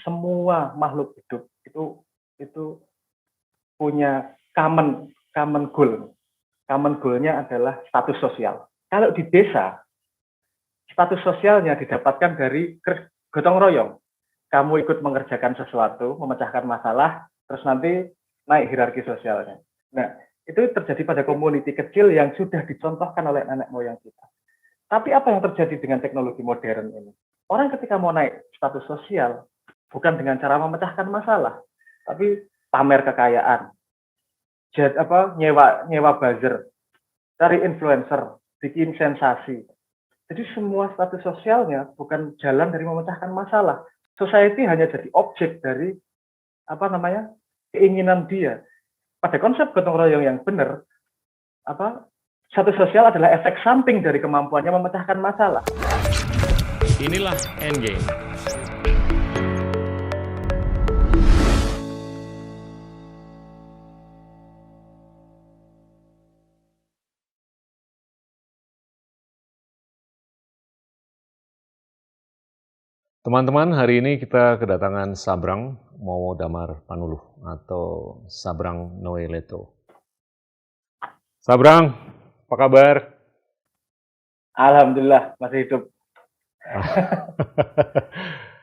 semua makhluk hidup itu punya common goal. Common goal-nya adalah status sosial. Kalau di desa, status sosialnya didapatkan dari gotong royong. Kamu ikut mengerjakan sesuatu, memecahkan masalah, terus nanti naik hierarki sosialnya. Nah, itu terjadi pada komuniti kecil yang sudah dicontohkan oleh nenek moyang kita. Tapi apa yang terjadi dengan teknologi modern ini? Orang ketika mau naik status sosial, bukan dengan cara memecahkan masalah, tapi pamer kekayaan, nyewa buzzer, cari influencer, bikin sensasi. Jadi semua status sosialnya bukan jalan dari memecahkan masalah. Society hanya jadi objek dari keinginan dia. Pada konsep gotong royong yang benar, status sosial adalah efek samping dari kemampuannya memecahkan masalah. Inilah Endgame. Teman-teman, hari ini kita kedatangan Sabrang Mowo Damar Panuluh atau Sabrang Noe Leto. Sabrang, apa kabar? Alhamdulillah, masih hidup.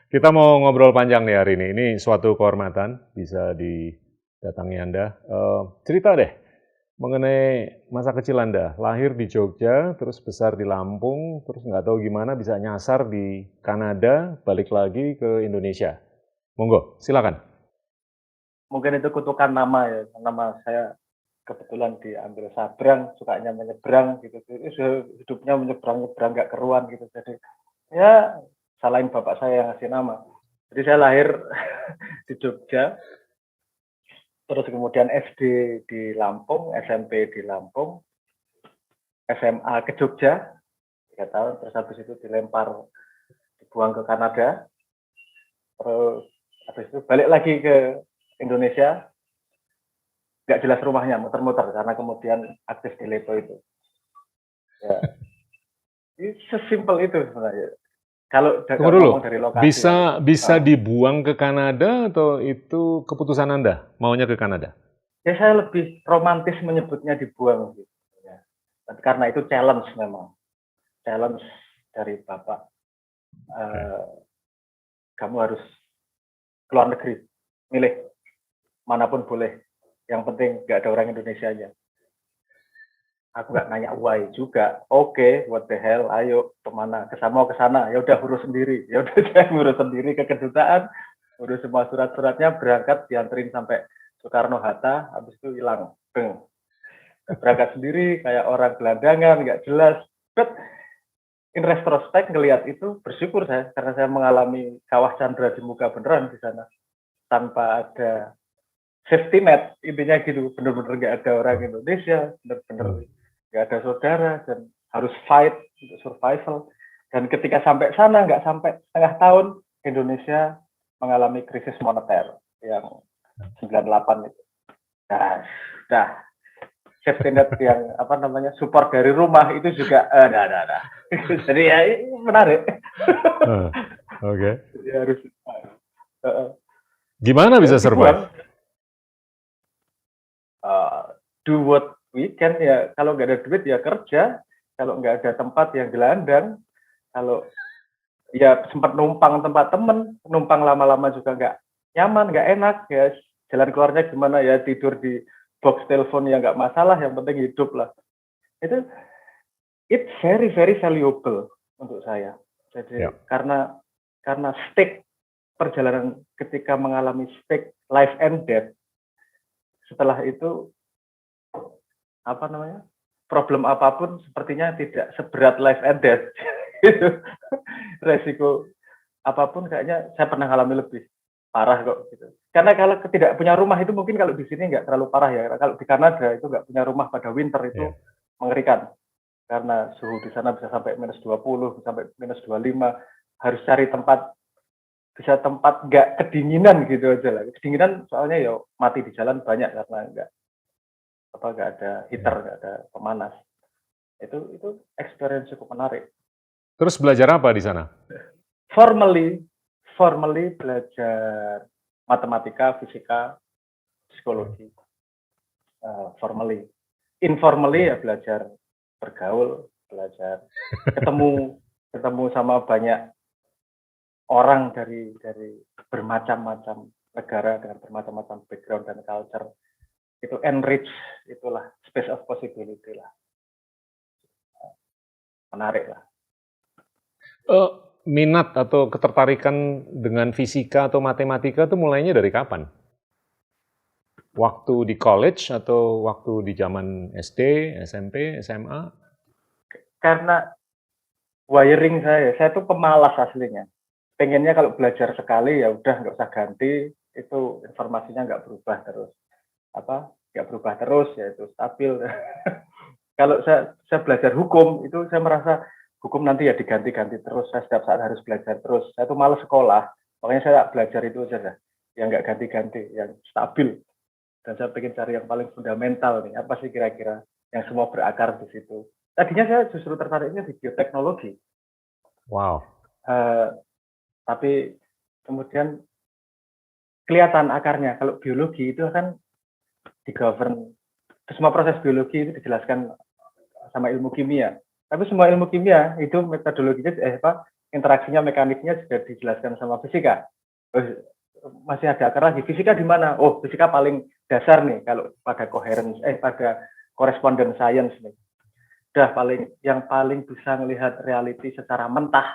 Kita mau ngobrol panjang nih hari ini. Ini suatu kehormatan bisa didatangi Anda. Cerita deh mengenai masa kecil Anda. Lahir di Jogja, terus besar di Lampung, terus nggak tahu gimana bisa nyasar di Kanada, balik lagi ke Indonesia. Monggo, silakan. Mungkin itu kutukan nama ya. Nama saya kebetulan diambil Sabrang, sukanya menyeberang gitu. Hidupnya menyeberang nggak keruan gitu. Jadi ya salahin bapak saya yang ngasih nama. Jadi saya lahir di Jogja, terus kemudian SD di Lampung, SMP di Lampung, SMA ke Jogja 3 tahun, terus habis itu dibuang ke Kanada, terus habis itu balik lagi ke Indonesia, nggak jelas rumahnya, muter-muter karena kemudian aktif di Leto itu. Ya, ini sesimpel itu sebenarnya. Kalau ngomong dari lokasi, bisa dibuang ke Kanada atau itu keputusan Anda maunya ke Kanada? Ya saya lebih romantis menyebutnya dibuang gitu. Ya. Karena itu challenge memang, challenge dari bapak. Kamu harus keluar negeri, milih manapun boleh. Yang penting nggak ada orang Indonesianya. Aku nggak nanya why juga. Oke, what the hell, ayo kemana? Mau ke sana. Ya udah urus sendiri. Ya udah saya ngurus sendiri ke kedutaan, urus semua surat-suratnya, berangkat dianterin sampai Soekarno Hatta, habis itu hilang. Berangkat sendiri kayak orang gelandangan, nggak jelas. But in retrospect ngelihat itu bersyukur saya karena saya mengalami kawah candra di muka beneran di sana tanpa ada safety net, intinya gitu. Bener-bener nggak ada orang Indonesia, bener-bener nggak ada saudara dan harus fight untuk survival. Dan ketika sampai sana nggak sampai setengah tahun, Indonesia mengalami krisis moneter yang 98 itu. Dah safety net yang support dari rumah itu juga ada. Jadi ya menarik. Oke. Jadi harus gimana bisa survive? Do what we can ya. Kalau nggak ada duit ya kerja. Kalau nggak ada tempat yang gelandang. Kalau ya sempat numpang tempat temen, numpang lama-lama juga nggak nyaman, nggak enak ya. Jalan keluarnya gimana ya, tidur di box telepon ya nggak masalah, yang penting hidup lah. Itu it's very very valuable untuk saya. Jadi karena stake perjalanan ketika mengalami stake life and death, setelah itu problem apapun sepertinya tidak seberat life and death. Resiko apapun kayaknya saya pernah alami lebih parah kok gitu. Karena kalau tidak punya rumah itu mungkin kalau di sini nggak terlalu parah ya. Kalau di Kanada itu nggak punya rumah pada winter itu mengerikan. Karena suhu di sana bisa sampai -20, sampai -25. Harus cari tempat nggak kedinginan gitu aja lah. Kedinginan soalnya ya mati di jalan banyak karena nggak ada heater, nggak ada pemanas. Itu experience cukup menarik. Terus belajar apa di sana? Formally formally belajar matematika, fisika, psikologi. Formally. Informally ya belajar bergaul, belajar ketemu sama banyak orang dari bermacam-macam negara dengan bermacam-macam background dan culture. Itu enrich, itulah space of possibility lah. Menarik lah. Minat atau ketertarikan dengan fisika atau matematika itu mulainya dari kapan? Waktu di college atau waktu di zaman SD, SMP, SMA? Karena wiring saya tuh pemalas aslinya. Pengennya kalau belajar sekali ya udah nggak usah ganti, itu informasinya nggak berubah terus. Nggak berubah terus, ya itu stabil. Kalau saya belajar hukum, itu saya merasa hukum nanti ya diganti-ganti terus, saya setiap saat harus belajar terus. Saya tuh malas sekolah, makanya saya belajar itu aja, yang nggak ganti-ganti, yang stabil. Dan saya pengen cari yang paling fundamental nih, apa sih kira-kira yang semua berakar di situ. Tadinya saya justru tertariknya di bioteknologi. Wow. Tapi kemudian kelihatan akarnya. Kalau biologi itu kan di-govern, semua proses biologi itu dijelaskan sama ilmu kimia. Tapi semua ilmu kimia itu metodologinya, interaksinya, mekaniknya juga dijelaskan sama fisika. Masih ada akar lagi. Fisika di mana? Oh, fisika paling dasar nih kalau pada coherence, pada correspondence science nih. Udah yang paling bisa melihat reality secara mentah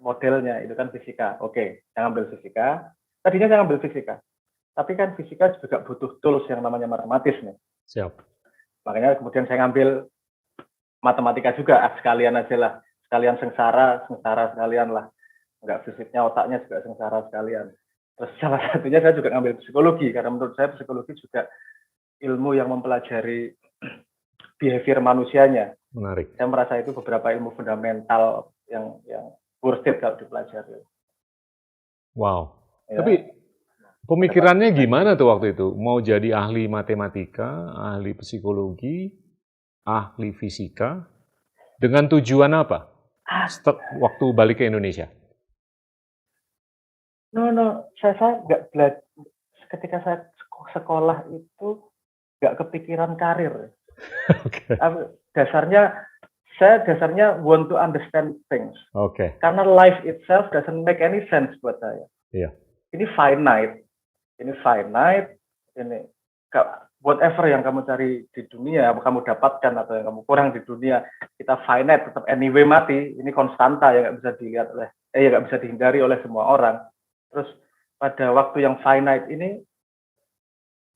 modelnya itu kan fisika. Oke, saya ngambil fisika. Tadinya saya ngambil fisika. Tapi kan fisika juga butuh tools yang namanya matematis nih. Siap. Makanya kemudian saya ngambil matematika juga, sekalian aja lah. Sekalian sengsara sekalian lah. Enggak fisiknya, otaknya juga sengsara sekalian. Terus salah satunya saya juga ngambil psikologi, karena menurut saya psikologi juga ilmu yang mempelajari behavior manusianya. Menarik. Saya merasa itu beberapa ilmu fundamental yang worth it kalau dipelajari. Wow. Ya. Tapi pemikirannya gimana tuh waktu itu? Mau jadi ahli matematika, ahli psikologi, ahli fisika, dengan tujuan apa? Waktu balik ke Indonesia? No, saya nggak belajar. Ketika saya sekolah itu nggak kepikiran karir. Okay. Saya dasarnya want to understand things. Okay. Karena life itself doesn't make any sense buat saya. Yeah. Ini finite. Ini whatever yang kamu cari di dunia, kamu dapatkan atau yang kamu kurang di dunia, kita finite, tetap anyway mati. Ini konstanta yang nggak bisa dilihat nggak bisa dihindari oleh semua orang. Terus pada waktu yang finite ini,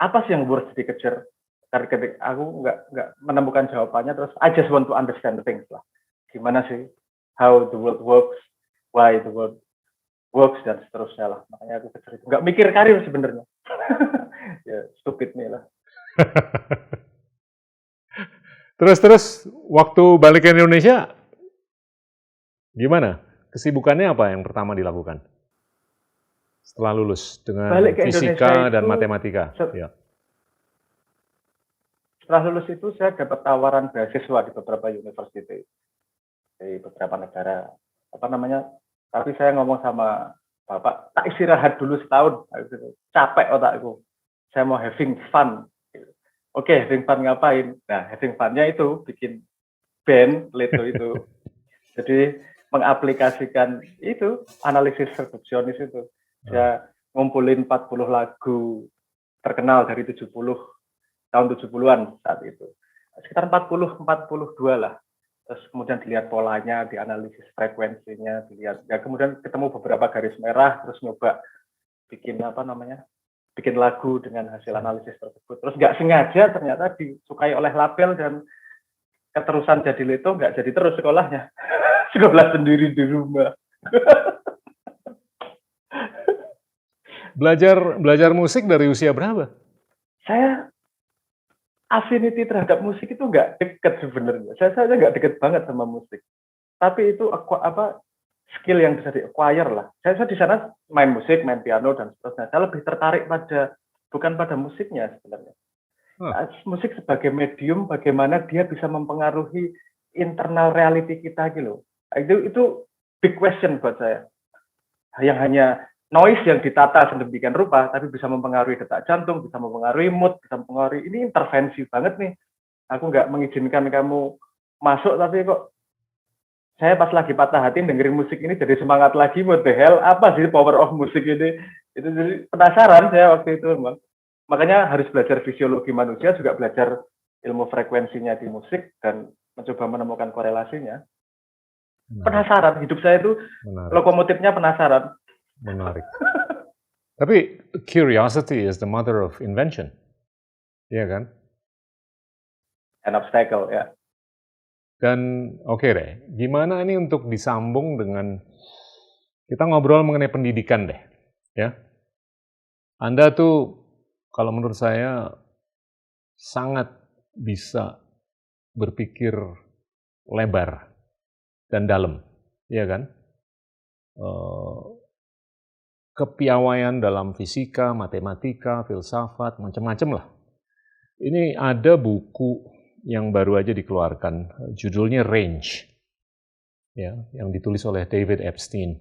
apa sih yang harus dikejar? Karena ketika aku nggak menemukan jawabannya, terus I just want to understand things lah. Gimana sih how the world works, why the world works, dan seterusnya lah. Makanya aku kejar itu. Nggak mikir karir sebenarnya. Ya stupid nih lah. Terus waktu balik ke Indonesia gimana? Kesibukannya apa yang pertama dilakukan setelah lulus dengan fisika dan matematika? Ya. Setelah lulus itu saya dapat tawaran beasiswa di beberapa university di beberapa negara. Tapi saya ngomong sama bapak, tak istirahat dulu setahun. Capek otakku. Saya mau having fun. Oke, having fun ngapain? Nah, having fun-nya itu bikin band, Leto itu. Jadi mengaplikasikan itu, analisis reduksionis itu. Saya ngumpulin 40 lagu terkenal dari tahun 70-an saat itu. Sekitar 42 lah. Terus kemudian dilihat polanya, dianalisis frekuensinya, dilihat. Ya kemudian ketemu beberapa garis merah, terus nyoba bikin bikin lagu dengan hasil analisis tersebut. Terus nggak sengaja ternyata disukai oleh label dan keterusan jadi Leto nggak jadi terus sekolahnya. Sekolah sendiri di rumah. Belajar musik dari usia berapa? Saya affinity terhadap musik itu nggak deket sebenarnya. Saya nggak deket banget sama musik. Tapi itu skill yang bisa di-acquire lah. Saya di sana main musik, main piano dan seterusnya. Saya lebih tertarik bukan pada musiknya sebenarnya. Musik sebagai medium, bagaimana dia bisa mempengaruhi internal reality kita gitu. Itu big question buat saya. yang hanya noise yang ditata sedemikian rupa, tapi bisa mempengaruhi detak jantung, bisa mempengaruhi mood, bisa mempengaruhi, ini intervensi banget nih. Aku nggak mengizinkan kamu masuk, tapi kok saya pas lagi patah hati dengerin musik ini jadi semangat lagi. What the hell, apa sih power of musik ini? Itu jadi penasaran saya waktu itu, Bang. Makanya harus belajar fisiologi manusia, juga belajar ilmu frekuensinya di musik, dan mencoba menemukan korelasinya. Penasaran, hidup saya itu Menarik. lokomotifnya penasaran. Menarik. Tapi curiosity is the mother of invention. Iya kan? An obstacle, ya. Dan oke deh, gimana ini untuk disambung dengan kita ngobrol mengenai pendidikan deh, ya. Anda tuh kalau menurut saya sangat bisa berpikir lebar dan dalam, ya kan? Kepiawaian dalam fisika, matematika, filsafat, macam-macam lah. Ini ada buku yang baru aja dikeluarkan, judulnya Range, ya, yang ditulis oleh David Epstein.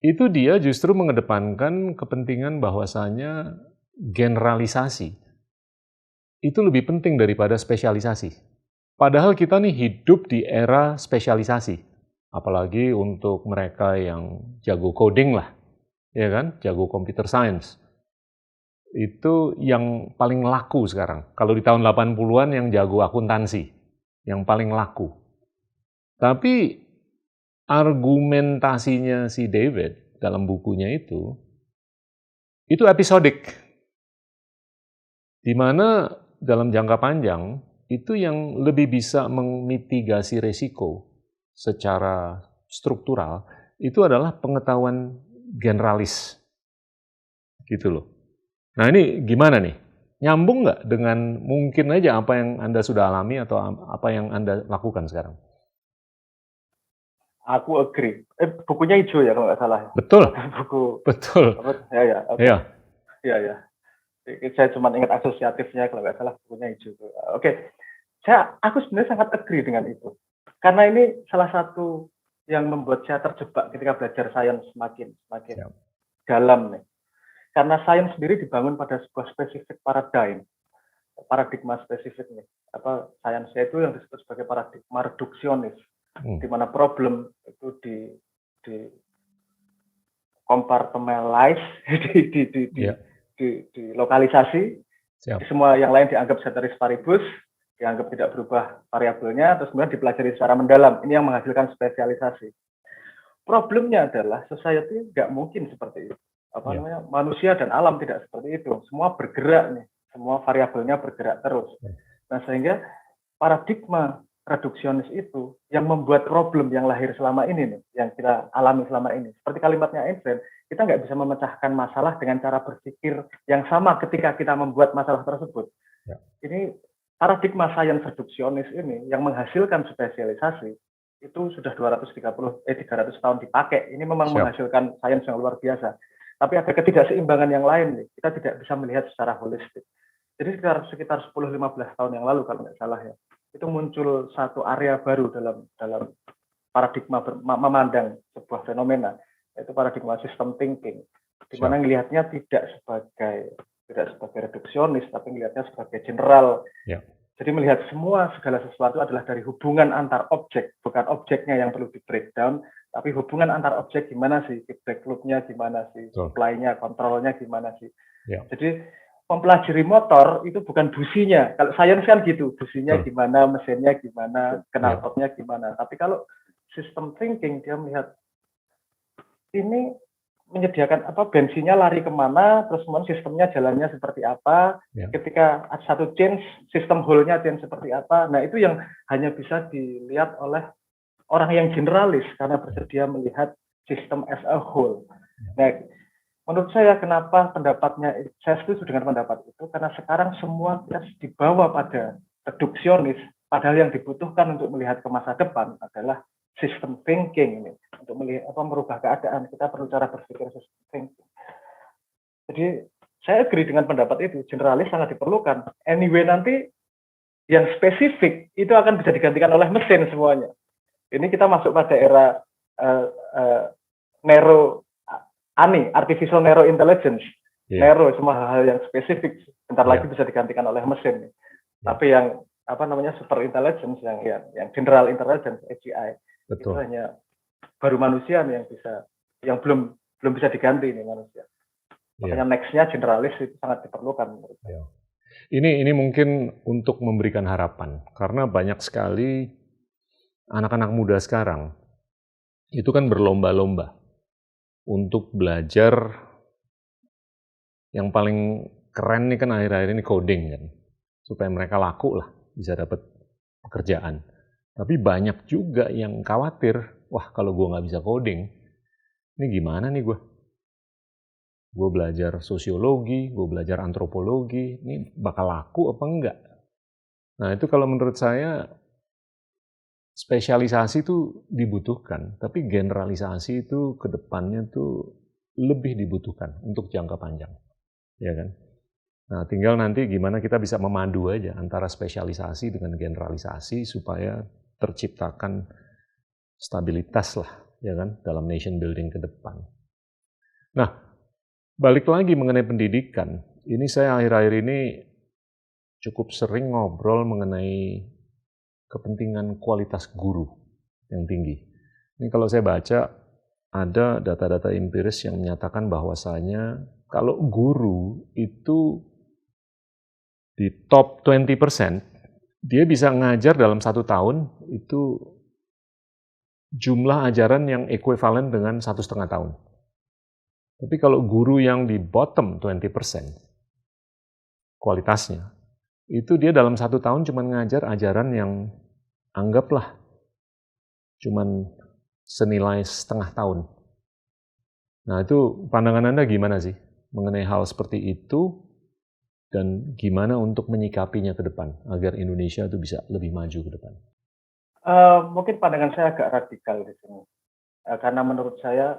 Itu dia justru mengedepankan kepentingan bahwasanya generalisasi itu lebih penting daripada spesialisasi. Padahal kita nih hidup di era spesialisasi, apalagi untuk mereka yang jago coding lah, ya kan, jago computer science. Itu yang paling laku sekarang. Kalau di tahun 80-an yang jago akuntansi, yang paling laku. Tapi argumentasinya si David dalam bukunya itu episodik. Di mana dalam jangka panjang, itu yang lebih bisa memitigasi resiko secara struktural, itu adalah pengetahuan generalis. Gitu loh. Nah ini gimana nih? Nyambung nggak dengan mungkin aja apa yang Anda sudah alami atau apa yang Anda lakukan sekarang? Aku agree. Bukunya hijau ya kalau nggak salah. Betul. Buku. Betul. Ya. Okay. Ya. Saya cuma ingat asosiatifnya kalau nggak salah bukunya hijau. Oke. Aku sebenarnya sangat agree dengan itu. Karena ini salah satu yang membuat saya terjebak ketika belajar sains semakin dalam nih. Karena sains sendiri dibangun pada sebuah spesifik paradigma spesifik nih. Sainsnya itu yang disebut sebagai paradigma reduksionis, di mana problem itu di compartmentalize, di lokalisasi, di semua yang lain dianggap ceteris paribus, dianggap tidak berubah variabelnya, terus kemudian dipelajari secara mendalam. Ini yang menghasilkan spesialisasi. Problemnya adalah society nggak mungkin seperti itu. Manusia dan alam tidak seperti itu. Semua bergerak nih, semua variabelnya bergerak terus. Nah, sehingga paradigma reduksionis itu yang membuat problem yang lahir selama ini nih, yang kita alami selama ini. Seperti kalimatnya Einstein, kita nggak bisa memecahkan masalah dengan cara berpikir yang sama ketika kita membuat masalah tersebut. Ini paradigma sains reduksionis ini yang menghasilkan spesialisasi itu sudah 300 tahun dipakai. Ini memang menghasilkan sains yang luar biasa. Tapi ada ketidakseimbangan yang lain nih. Kita tidak bisa melihat secara holistik. Jadi sekitar 10-15 tahun yang lalu kalau nggak salah ya, itu muncul satu area baru dalam paradigma memandang sebuah fenomena, yaitu paradigma system thinking, di mana melihatnya tidak sebagai reduksionis, tapi melihatnya sebagai general. Jadi melihat segala sesuatu adalah dari hubungan antar objek, bukan objeknya yang perlu di breakdown, tapi hubungan antar objek gimana sih, feedback loop-nya gimana sih, supply-nya, kontrolnya gimana sih. Jadi mempelajari motor itu bukan businya. Kalau sains kan gitu, businya gimana, mesinnya gimana, knalpotnya gimana. Tapi kalau system thinking, dia melihat ini menyediakan bensinnya lari kemana, terus kemudian sistemnya jalannya seperti apa, ketika satu change, sistem whole-nya change seperti apa. Nah itu yang hanya bisa dilihat oleh orang yang generalis, karena bersedia melihat sistem as a whole. Nah, menurut saya kenapa saya setuju dengan pendapat itu, karena sekarang semua kita dibawa pada reduksionis, padahal yang dibutuhkan untuk melihat ke masa depan adalah system thinking ini. Untuk melihat merubah keadaan, kita perlu cara berpikir system thinking. Jadi saya agree dengan pendapat itu, generalis sangat diperlukan. Anyway, nanti yang spesifik itu akan bisa digantikan oleh mesin semuanya. Ini kita masuk pada era artificial narrow intelligence, Iya, narrow semua hal-hal yang spesifik bentar iya, lagi bisa digantikan oleh mesin. iya. Tapi yang apa namanya super intelligence yang general intelligence AGI itu Betul. hanya baru manusia nih yang bisa, yang belum bisa diganti nih manusia. Iya, Makanya next-nya generalis itu sangat diperlukan menurut saya. iya. Ini mungkin untuk memberikan harapan, karena banyak sekali anak-anak muda sekarang itu kan berlomba-lomba untuk belajar. Yang paling keren nih kan akhir-akhir ini coding kan, supaya mereka laku lah, bisa dapat pekerjaan. Tapi banyak juga yang khawatir, wah kalau gue nggak bisa coding, ini gimana nih gue? Gue belajar sosiologi, gue belajar antropologi, ini bakal laku apa enggak? Nah itu kalau menurut saya spesialisasi itu dibutuhkan, tapi generalisasi itu ke depannya tuh lebih dibutuhkan untuk jangka panjang, ya kan? Nah, tinggal nanti gimana kita bisa memadu aja antara spesialisasi dengan generalisasi supaya terciptakan stabilitas lah, ya kan, dalam nation building ke depan. Nah, balik lagi mengenai pendidikan, ini saya akhir-akhir ini cukup sering ngobrol mengenai kepentingan kualitas guru yang tinggi. Ini kalau saya baca, ada data-data empiris yang menyatakan bahwasanya kalau guru itu di top 20%, dia bisa ngajar dalam 1 tahun itu jumlah ajaran yang ekuivalen dengan 1,5 tahun. Tapi kalau guru yang di bottom 20% kualitasnya, itu dia dalam 1 tahun cuma ngajar ajaran yang anggaplah cuma senilai setengah tahun. Nah itu pandangan Anda gimana sih mengenai hal seperti itu dan gimana untuk menyikapinya ke depan agar Indonesia itu bisa lebih maju ke depan? Mungkin pandangan saya agak radikal di sini. Karena menurut saya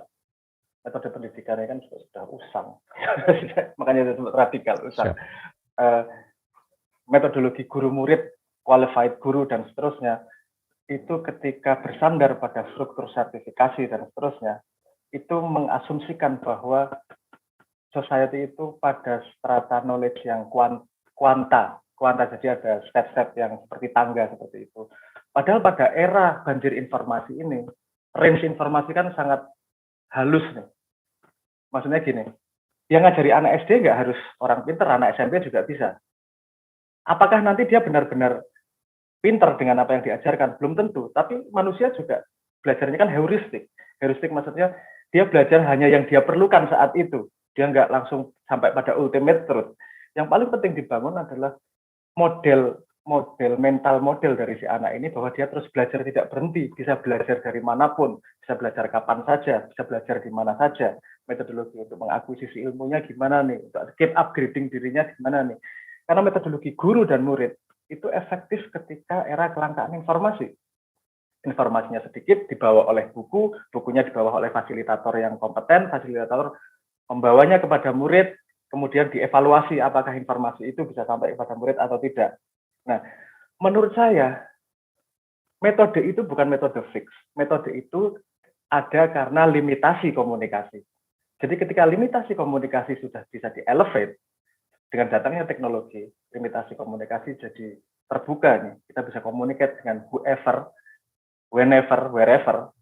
metode pendidikan ini kan sudah usang. Makanya disebut radikal, usang. Siap. Metodologi guru murid, qualified guru dan seterusnya, itu ketika bersandar pada struktur sertifikasi dan seterusnya, itu mengasumsikan bahwa society itu pada strata knowledge yang kuanta, jadi ada step-step yang seperti tangga seperti itu. Padahal pada era banjir informasi ini, range informasi kan sangat halus nih. Maksudnya gini, dia ngajari anak SD nggak harus orang pinter, anak SMP juga bisa. Apakah nanti dia benar-benar pinter dengan apa yang diajarkan? Belum tentu, tapi manusia juga belajarnya kan heuristik. Heuristik maksudnya dia belajar hanya yang dia perlukan saat itu. Dia nggak langsung sampai pada ultimate truth. Yang paling penting dibangun adalah mental model dari si anak ini, bahwa dia terus belajar tidak berhenti, bisa belajar dari manapun, bisa belajar kapan saja, bisa belajar di mana saja. Metodologi untuk mengakuisisi ilmunya gimana nih, untuk keep upgrading dirinya gimana nih. Karena metodologi guru dan murid itu efektif ketika era kelangkaan informasi. Informasinya sedikit, dibawa oleh buku, bukunya dibawa oleh fasilitator yang kompeten, fasilitator membawanya kepada murid, kemudian dievaluasi apakah informasi itu bisa sampai kepada murid atau tidak. Nah, menurut saya, metode itu bukan metode fix. Metode itu ada karena limitasi komunikasi. Jadi ketika limitasi komunikasi sudah bisa di-elevate, dengan datangnya teknologi, limitasi komunikasi jadi terbuka nih. Kita bisa communicate dengan whoever, whenever, wherever.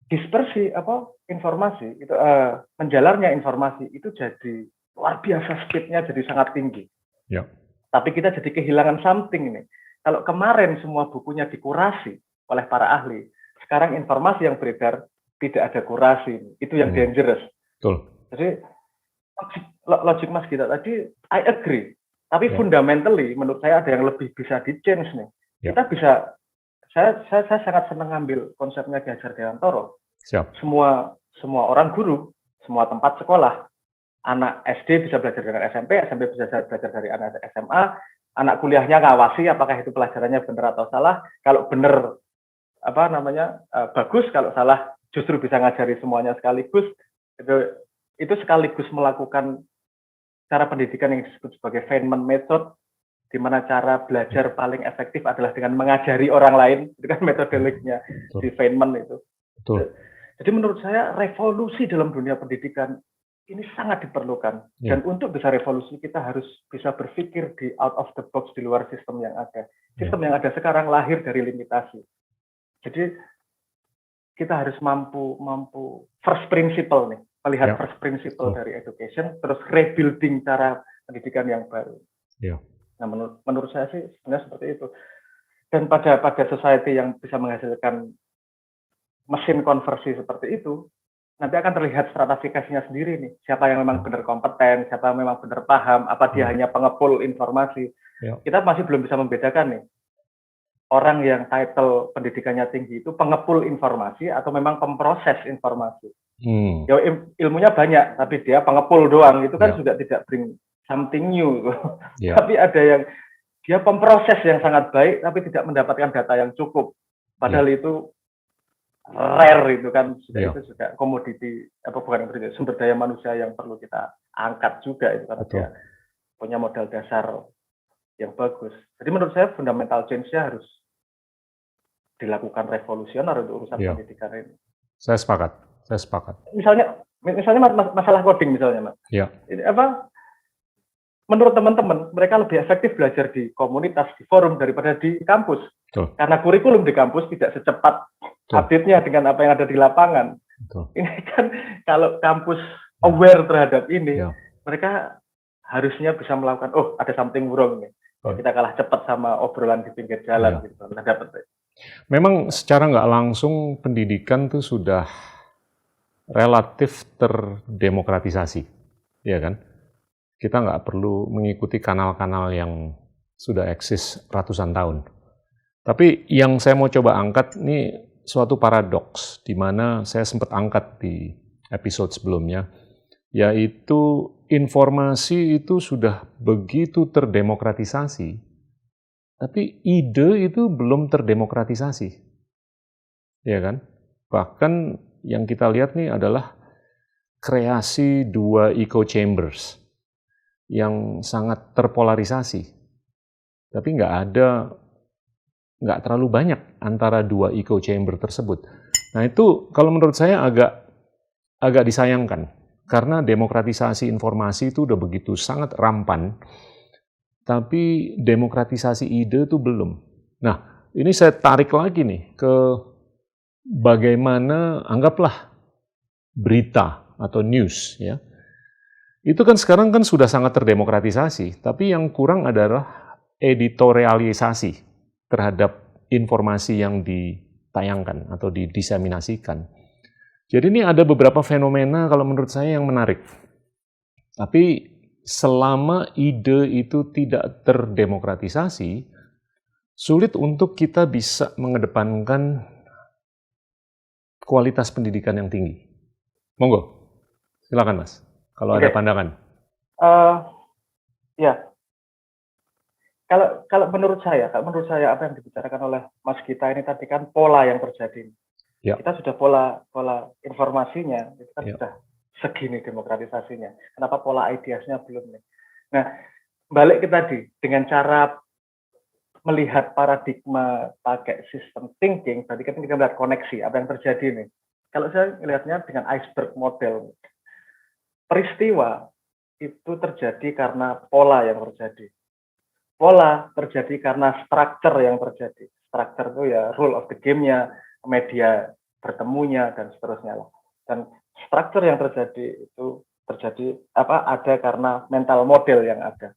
Dispersi informasi itu menjalarnya informasi itu jadi luar biasa, speednya jadi sangat tinggi. Ya. Tapi kita jadi kehilangan something nih. Kalau kemarin semua bukunya dikurasi oleh para ahli, sekarang informasi yang beredar tidak ada kurasi. Itu yang dangerous. Betul. Jadi logik Mas Gita tadi, I agree. Tapi fundamentally menurut saya ada yang lebih bisa di-change nih. Kita bisa, saya sangat senang ngambil konsepnya Ki Hajar Dewantoro. Siap. Semua orang guru, semua tempat sekolah, anak SD bisa belajar dengan SMP, SMP bisa belajar dari anak SMA, anak kuliahnya ngawasi apakah itu pelajarannya benar atau salah. Kalau benar bagus, kalau salah justru bisa ngajari semuanya sekaligus. Itu sekaligus melakukan cara pendidikan yang disebut sebagai Feynman method, di mana cara belajar paling efektif adalah dengan mengajari orang lain. Itu kan metode si Feynman itu. Betul. Jadi menurut saya revolusi dalam dunia pendidikan ini sangat diperlukan. Ya. Dan untuk bisa revolusi kita harus bisa berpikir di out of the box di luar sistem yang ada. Sistem yang ada sekarang lahir dari limitasi. Jadi kita harus mampu first principle nih, melihat Ya. first principle dari education, terus rebuilding cara pendidikan yang baru. Ya. Nah menurut saya sih sebenarnya seperti itu. Dan pada society yang bisa menghasilkan mesin konversi seperti itu, nanti akan terlihat stratifikasinya sendiri nih. Siapa yang memang benar kompeten, siapa yang memang benar paham, apa dia hanya pengepul informasi. Ya. Kita masih belum bisa membedakan nih. Orang yang title pendidikannya tinggi itu pengepul informasi atau memang pemproses informasi. Ya, ilmunya banyak, tapi dia pengepul doang. Itu kan juga tidak bring something new. Tapi ada yang dia pemproses yang sangat baik, tapi tidak mendapatkan data yang cukup. Padahal itu rare itu kan, itu juga komoditi, bukan sumber daya manusia yang perlu kita angkat juga itu karena dia punya modal dasar yang bagus. Jadi menurut saya fundamental change-nya harus dilakukan revolusioner untuk urusan pendidikan ini. Saya sepakat. Misalnya masalah coding misalnya, Mas. Ya. Menurut teman-teman, mereka lebih efektif belajar di komunitas, di forum daripada di kampus. Karena kurikulum di kampus tidak secepat update-nya dengan apa yang ada di lapangan. Ini kan kalau kampus aware terhadap ini, mereka harusnya bisa melakukan, ada something wrong nih. Kita kalah cepat sama obrolan di pinggir jalan gitu. Nah, memang secara nggak langsung pendidikan tuh sudah relatif terdemokratisasi, ya kan? Kita nggak perlu mengikuti kanal-kanal yang sudah eksis ratusan tahun. Tapi yang saya mau coba angkat ini suatu paradoks, di mana saya sempat angkat di episode sebelumnya, yaitu informasi itu sudah begitu terdemokratisasi, tapi ide itu belum terdemokratisasi. Ya kan? Bahkan yang kita lihat nih adalah kreasi dua echo chambers yang sangat terpolarisasi. Tapi nggak terlalu banyak antara dua echo chamber tersebut. Nah itu kalau menurut saya agak disayangkan. Karena demokratisasi informasi itu udah begitu sangat rampan, tapi demokratisasi ide itu belum. Nah, ini saya tarik lagi nih ke bagaimana, anggaplah berita atau news, ya. Itu kan sekarang kan sudah sangat terdemokratisasi, tapi yang kurang adalah editorialisasi terhadap informasi yang ditayangkan atau didiseminasikan. Jadi ini ada beberapa fenomena kalau menurut saya yang menarik. Tapi selama ide itu tidak terdemokratisasi, sulit untuk kita bisa mengedepankan kualitas pendidikan yang tinggi. Monggo, silakan Mas, kalau ada pandangan. Ya, kalau menurut saya apa yang dibicarakan oleh Mas Gita ini tadi kan pola yang terjadi. Kita sudah pola informasinya, itu kan sudah segini demokratisasinya. Kenapa pola ideasnya belum nih? Nah, balik ke tadi, dengan cara melihat paradigma pakai sistem thinking, berarti kan kita melihat koneksi, apa yang terjadi nih. Kalau saya melihatnya dengan iceberg model, peristiwa itu terjadi karena pola yang terjadi. Pola terjadi karena structure yang terjadi. Structure itu ya rule of the game-nya, media bertemunya dan seterusnya lah. Dan struktur yang terjadi itu ada karena mental model yang ada.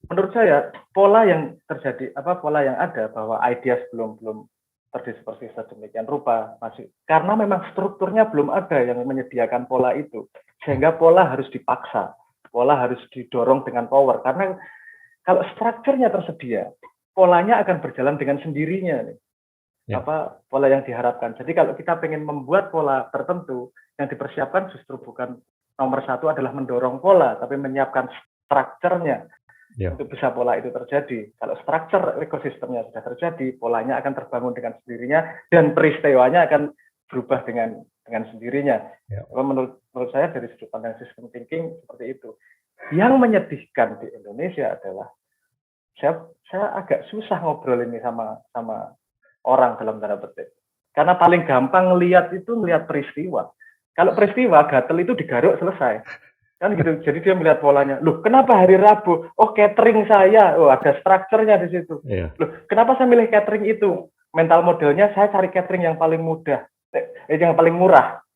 Menurut saya pola yang terjadi pola yang ada bahwa ideas belum terdispersi sedemikian rupa masih karena memang strukturnya belum ada yang menyediakan pola itu, sehingga pola harus dipaksa, pola harus didorong dengan power karena kalau strukturnya tersedia, polanya akan berjalan dengan sendirinya nih. Pola yang diharapkan. Jadi kalau kita pengen membuat pola tertentu, yang dipersiapkan justru bukan nomor satu adalah mendorong pola, tapi menyiapkan strukturnya untuk bisa pola itu terjadi. Kalau struktur ekosistemnya sudah terjadi, polanya akan terbangun dengan sendirinya dan peristiwanya akan berubah dengan sendirinya. Menurut saya dari sudut pandang sistem thinking seperti itu. Yang menyedihkan di Indonesia adalah saya agak susah ngobrol ini sama orang dalam tanda petik. Karena paling gampang ngelihat peristiwa. Kalau peristiwa gatel itu digaruk selesai. Kan gitu. Jadi dia melihat polanya. Loh, kenapa hari Rabu? Oh, catering saya. Oh, ada strukturnya di situ. Iya. Loh, kenapa saya milih catering itu? Mental modelnya saya cari catering yang paling mudah. Yang paling murah.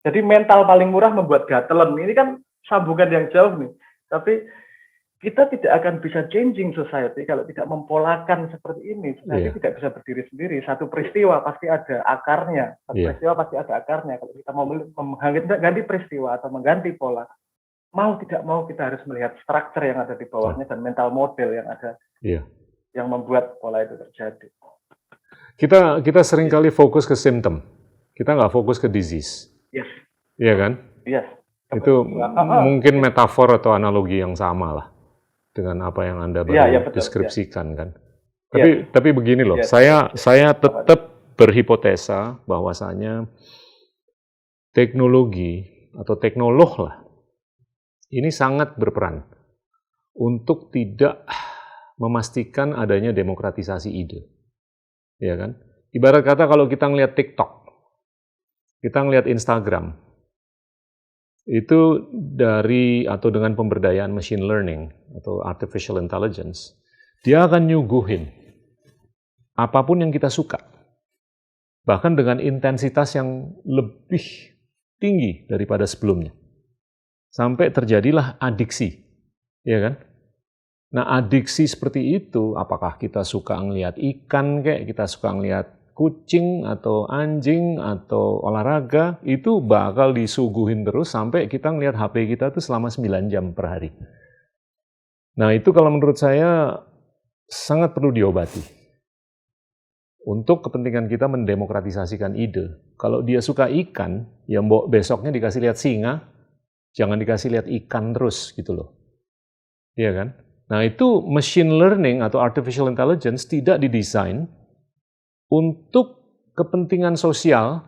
Jadi mental paling murah membuat gatelan. Ini kan sambungan yang jauh nih. Tapi kita tidak akan bisa changing society kalau tidak mempolakan seperti ini. Society tidak bisa berdiri sendiri. Satu peristiwa pasti ada akarnya. Peristiwa pasti ada akarnya. Kalau kita mau mengganti peristiwa atau mengganti pola, mau tidak mau kita harus melihat struktur yang ada di bawahnya dan mental model yang ada yang membuat pola itu terjadi. Kita sering kali fokus ke simptom. Kita nggak fokus ke disease. Yes. Iya kan? Yes. Itu mungkin metafor atau analogi yang sama lah dengan apa yang Anda baru deskripsikan kan. Tapi begini loh, saya tetap berhipotesa bahwasanya teknologi atau teknolog lah ini sangat berperan untuk tidak memastikan adanya demokratisasi ide. Ya kan? Ibarat kata kalau kita ngelihat TikTok, kita ngelihat Instagram, itu dari atau dengan pemberdayaan machine learning atau artificial intelligence, dia akan nyuguhin apapun yang kita suka, bahkan dengan intensitas yang lebih tinggi daripada sebelumnya, sampai terjadilah adiksi, ya kan? Nah, adiksi seperti itu, apakah kita suka ngelihat ikan, kayak kita suka ngelihat kucing atau anjing atau olahraga, itu bakal disuguhin terus sampai kita ngelihat HP kita tuh selama 9 jam per hari. Nah, itu kalau menurut saya sangat perlu diobati. Untuk kepentingan kita mendemokratisasikan ide. Kalau dia suka ikan, ya besoknya dikasih lihat singa, jangan dikasih lihat ikan terus gitu loh. Iya kan? Nah, itu machine learning atau artificial intelligence tidak didesain untuk kepentingan sosial,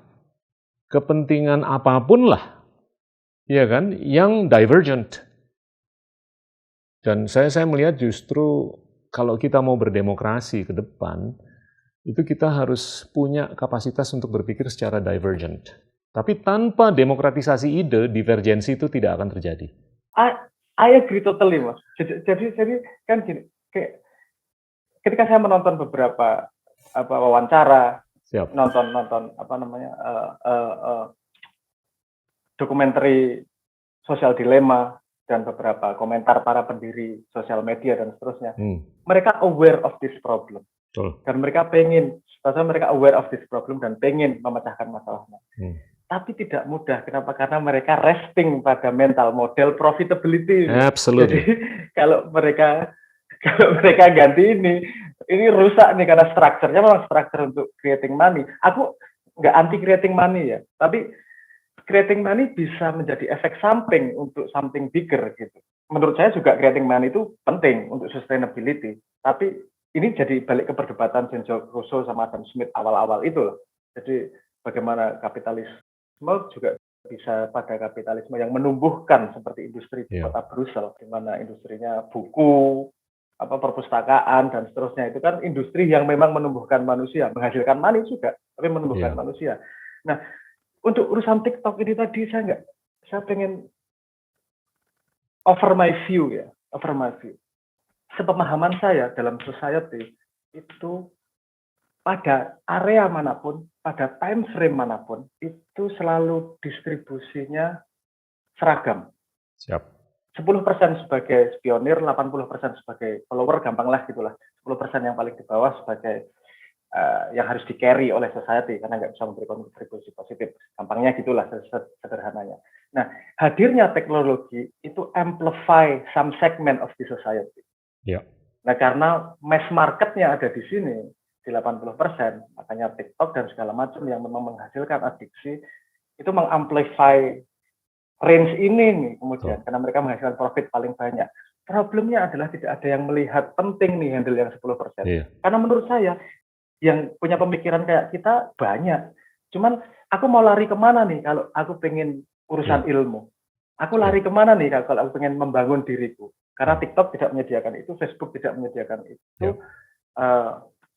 kepentingan apapun lah, ya kan, yang divergent. Dan saya melihat justru kalau kita mau berdemokrasi ke depan, itu kita harus punya kapasitas untuk berpikir secara divergent. Tapi tanpa demokratisasi ide, divergensi itu tidak akan terjadi. I agree totally, Mas. Jadi kan gini, kayak ketika saya menonton beberapa wawancara, nonton dokumenter sosial dilema dan beberapa komentar para pendiri sosial media dan seterusnya, mereka aware of this problem. Dan mereka aware of this problem dan pengen memecahkan masalahnya. Tapi tidak mudah. Kenapa? Karena mereka resting pada mental model profitability. Absolutely. Jadi kalau mereka ganti ini rusak nih karena strukturnya memang struktur untuk creating money. Aku nggak anti creating money ya, tapi creating money bisa menjadi efek samping untuk something bigger gitu. Menurut saya juga creating money itu penting untuk sustainability. Tapi ini jadi balik ke perdebatan Jean-Jacques Rousseau sama Adam Smith awal-awal itu loh. Jadi bagaimana kapitalisme juga bisa pada kapitalisme yang menumbuhkan seperti industri di kota Brussel, di mana industrinya buku, perpustakaan dan seterusnya, itu kan industri yang memang menumbuhkan manusia, menghasilkan money juga, tapi menumbuhkan manusia. Nah, untuk urusan TikTok ini tadi saya pengen over my view. Sepemahaman saya dalam society itu pada area manapun, pada time frame manapun, itu selalu distribusinya seragam. Siap. 10% sebagai pionir, 80% sebagai follower, gampang lah gitulah. 10% yang paling di bawah sebagai yang harus di-carry oleh society, karena nggak bisa memberi kontribusi positif. Gampangnya gitulah, sederhananya. Nah, hadirnya teknologi itu amplify some segment of the society. Yeah. Nah, karena mass marketnya ada di sini, di 80%, makanya TikTok dan segala macam yang memang menghasilkan adiksi itu mengamplify range ini nih kemudian, karena mereka menghasilkan profit paling banyak. Problemnya adalah tidak ada yang melihat penting nih handle yang 10%. Karena menurut saya yang punya pemikiran kayak kita banyak. Cuman aku mau lari kemana nih kalau aku pengen urusan ilmu? Aku lari kemana nih kalau aku pengen membangun diriku? Karena TikTok tidak menyediakan itu, Facebook tidak menyediakan itu.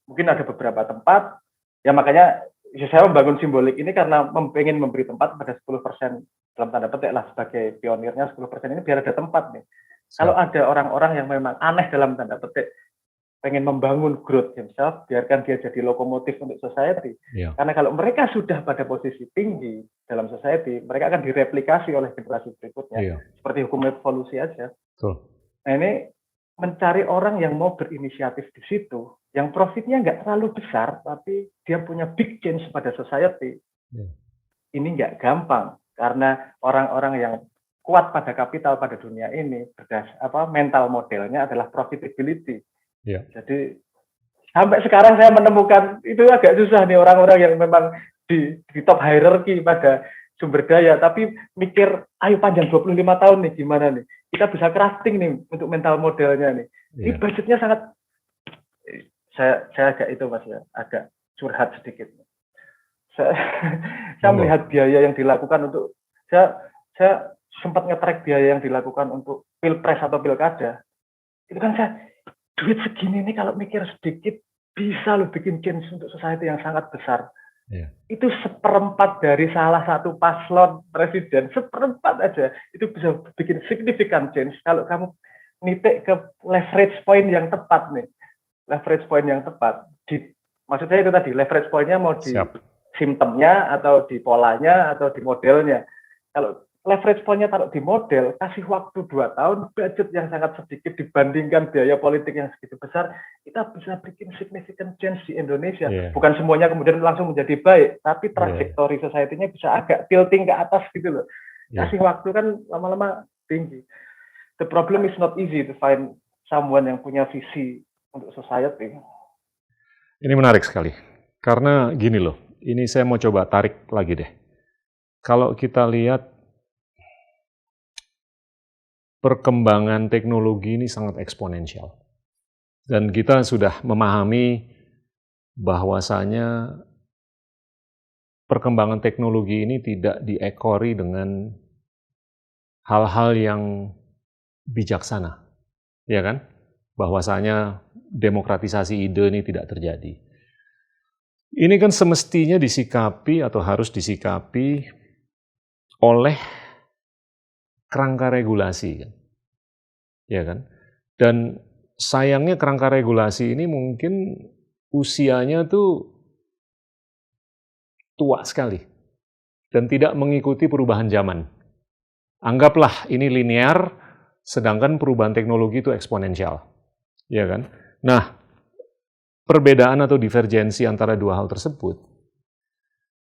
Mungkin ada beberapa tempat, ya makanya saya membangun simbolik ini karena ingin memberi tempat pada 10% dalam tanda petik lah sebagai pionirnya 10% ini biar ada tempat nih. Kalau ada orang-orang yang memang aneh dalam tanda petik pengen membangun growth himself, biarkan dia jadi lokomotif untuk society. Iya. Karena kalau mereka sudah pada posisi tinggi dalam society, mereka akan direplikasi oleh generasi berikutnya. Iya. Seperti hukum evolusi aja. Betul. Nah ini mencari orang yang mau berinisiatif di situ, yang profitnya nggak terlalu besar, tapi dia punya big change pada society. Iya. Ini nggak gampang, karena orang-orang yang kuat pada kapital pada dunia ini, mental modelnya adalah profitability. Iya. Jadi sampai sekarang saya menemukan itu agak susah nih orang-orang yang memang di top hierarchy pada sumber daya, tapi mikir, ayo panjang 25 tahun nih gimana nih, kita bisa crafting nih untuk mental modelnya nih. Ini budgetnya sangat, saya agak itu mas ya, agak curhat sedikit. Saya melihat biaya yang dilakukan untuk, saya sempat nge-track biaya yang dilakukan untuk pilpres atau pilkada, itu kan saya, duit segini nih kalau mikir sedikit bisa lo bikin change untuk society yang sangat besar. Yeah. Itu 1/4 dari salah satu paslon presiden, 1/4 aja itu bisa bikin significant change kalau kamu nitik ke leverage point yang tepat nih. Leverage point yang tepat. Maksud saya itu tadi, leverage point-nya mau di simptomnya atau di polanya atau di modelnya. Kalau leverage point-nya taruh di model, kasih waktu 2 tahun, budget yang sangat sedikit dibandingkan biaya politik yang segitu besar, kita bisa bikin significant change di Indonesia. Yeah. Bukan semuanya kemudian langsung menjadi baik, tapi trajektori society-nya bisa agak tilting ke atas gitu loh. Kasih waktu kan lama-lama tinggi. The problem is not easy to find someone yang punya visi untuk society. Ini menarik sekali, karena gini loh, ini saya mau coba tarik lagi deh. Kalau kita lihat perkembangan teknologi ini sangat eksponensial. Dan kita sudah memahami bahwasanya perkembangan teknologi ini tidak diekori dengan hal-hal yang bijaksana. Ya kan? Bahwasanya demokratisasi ide ini tidak terjadi. Ini kan semestinya disikapi atau harus disikapi oleh kerangka regulasi, kan? Ya kan? Dan sayangnya kerangka regulasi ini mungkin usianya tuh tua sekali dan tidak mengikuti perubahan zaman. Anggaplah ini linear, sedangkan perubahan teknologi itu eksponensial, ya kan? Nah, perbedaan atau divergensi antara dua hal tersebut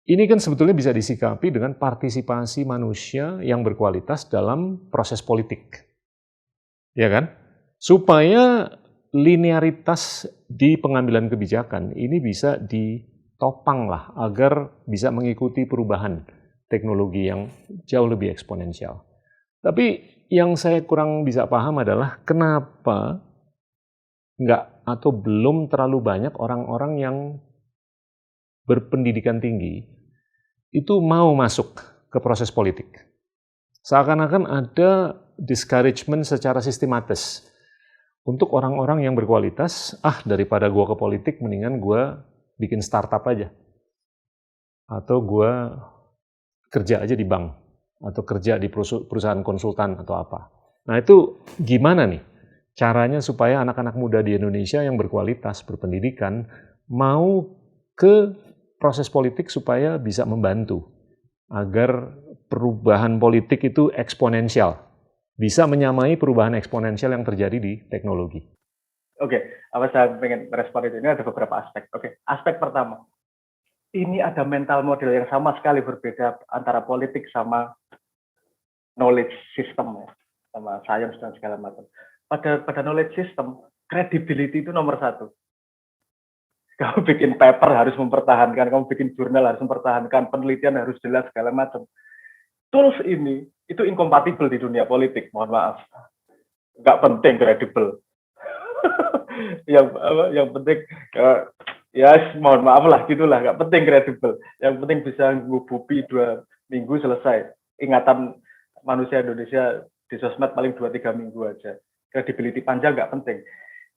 ini kan sebetulnya bisa disikapi dengan partisipasi manusia yang berkualitas dalam proses politik. Ya kan? Supaya linearitas di pengambilan kebijakan ini bisa ditopang lah agar bisa mengikuti perubahan teknologi yang jauh lebih eksponensial. Tapi yang saya kurang bisa paham adalah kenapa nggak atau belum terlalu banyak orang-orang yang berpendidikan tinggi itu mau masuk ke proses politik. Seakan-akan ada discouragement secara sistematis untuk orang-orang yang berkualitas, daripada gua ke politik mendingan gua bikin startup aja. Atau gua kerja aja di bank, atau kerja di perusahaan konsultan atau apa. Nah itu gimana nih caranya supaya anak-anak muda di Indonesia yang berkualitas, berpendidikan, mau ke proses politik supaya bisa membantu agar perubahan politik itu eksponensial, bisa menyamai perubahan eksponensial yang terjadi di teknologi. Oke, apa saya pengen merespon itu, ini ada beberapa aspek. Oke, aspek pertama, ini ada mental model yang sama sekali berbeda antara politik sama knowledge system, ya, sama science dan segala macam. Pada knowledge system, credibility itu nomor 1. Kamu bikin paper harus mempertahankan, kamu bikin jurnal harus mempertahankan, penelitian harus jelas segala macam. Tools ini itu inkompatibel di dunia politik, mohon maaf. Nggak penting kredibel. yang penting mohon maaf lah gitulah, nggak penting kredibel. Yang penting bisa ngubupi 2 minggu selesai. Ingatan manusia Indonesia di sosmed paling 2-3 minggu aja. Credibility panjang nggak penting.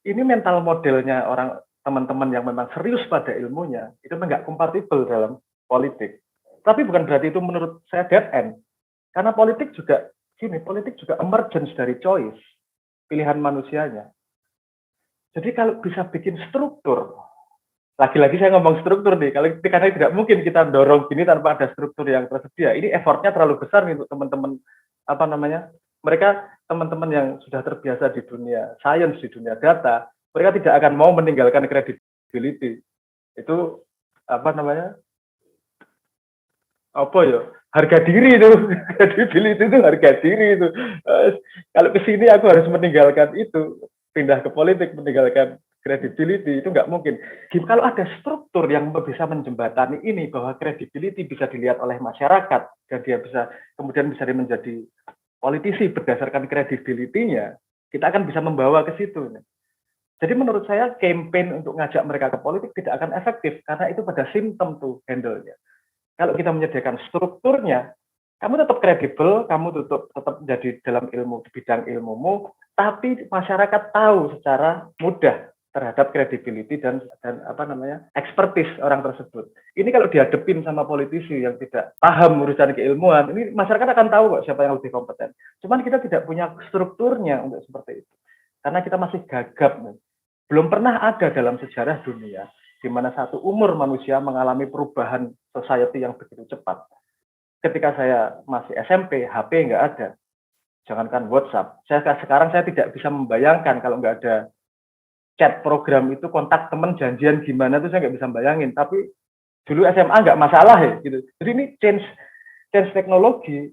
Ini mental modelnya orang teman-teman yang memang serius pada ilmunya, itu memang nggak kompatibel dalam politik. Tapi bukan berarti itu menurut saya dead end. Karena politik juga emergence dari choice, pilihan manusianya. Jadi kalau bisa bikin struktur, lagi-lagi saya ngomong struktur nih, karena tidak mungkin kita dorong gini tanpa ada struktur yang tersedia. Ini effortnya terlalu besar nih untuk teman-teman, mereka teman-teman yang sudah terbiasa di dunia science, di dunia data, mereka tidak akan mau meninggalkan credibility. Itu harga diri itu. Credibility itu harga diri itu. Kalau kesini aku harus meninggalkan itu, pindah ke politik, meninggalkan credibility, itu nggak mungkin. Kalau ada struktur yang bisa menjembatani ini, bahwa credibility bisa dilihat oleh masyarakat, dan dia kemudian bisa menjadi politisi berdasarkan credibility-nya, kita akan bisa membawa ke situ. Jadi menurut saya campaign untuk ngajak mereka ke politik tidak akan efektif, karena itu pada simptom tuh handle-nya. Kalau kita menyediakan strukturnya, kamu tetap kredibel, kamu tetap jadi dalam bidang ilmumu, tapi masyarakat tahu secara mudah terhadap credibility dan expertise orang tersebut. Ini kalau dihadapin sama politisi yang tidak paham urusan keilmuan, ini masyarakat akan tahu kok siapa yang lebih kompeten. Cuman kita tidak punya strukturnya untuk seperti itu. Karena kita masih gagap. Belum pernah ada dalam sejarah dunia di mana satu umur manusia mengalami perubahan society yang begitu cepat. Ketika saya masih SMP, HP nggak ada. Jangankan WhatsApp. Sekarang saya tidak bisa membayangkan kalau nggak ada chat program itu, kontak teman janjian gimana itu saya nggak bisa bayangin. Tapi dulu SMA nggak masalah ya. Gitu. Jadi ini change teknologi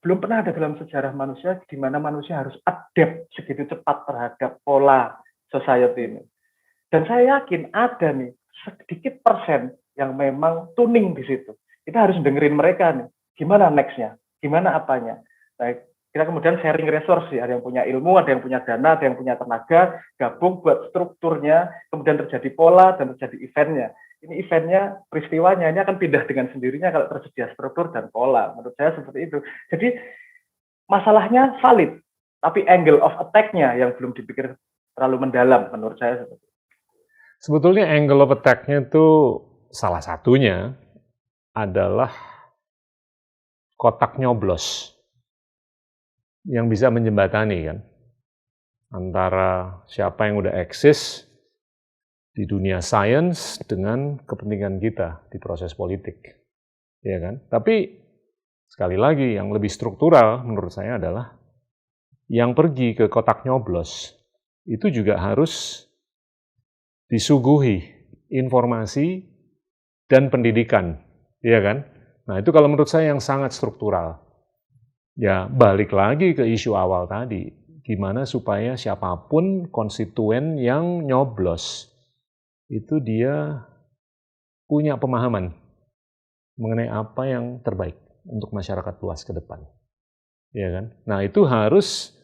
belum pernah ada dalam sejarah manusia di mana manusia harus adapt segitu cepat terhadap pola society ini. Dan saya yakin ada nih sedikit persen yang memang tuning di situ. Kita harus dengerin mereka nih. Gimana next-nya? Gimana apanya? Nah, kita kemudian sharing resource. Ada yang punya ilmu, ada yang punya dana, ada yang punya tenaga. Gabung buat strukturnya. Kemudian terjadi pola dan terjadi eventnya. Ini eventnya, peristiwanya, ini akan pindah dengan sendirinya kalau tersedia struktur dan pola. Menurut saya seperti itu. Jadi masalahnya valid. Tapi angle of attack-nya yang belum dipikir terlalu mendalam menurut saya seperti itu. Sebetulnya angle of attack-nya itu salah satunya adalah kotak nyoblos yang bisa menjembatani kan antara siapa yang udah eksis di dunia sains dengan kepentingan kita di proses politik, ya kan? Tapi sekali lagi yang lebih struktural menurut saya adalah yang pergi ke kotak nyoblos itu juga harus disuguhi informasi dan pendidikan, ya kan? Nah itu kalau menurut saya yang sangat struktural. Ya balik lagi ke isu awal tadi, gimana supaya siapapun konstituen yang nyoblos itu dia punya pemahaman mengenai apa yang terbaik untuk masyarakat luas ke depan, ya kan? Nah itu harus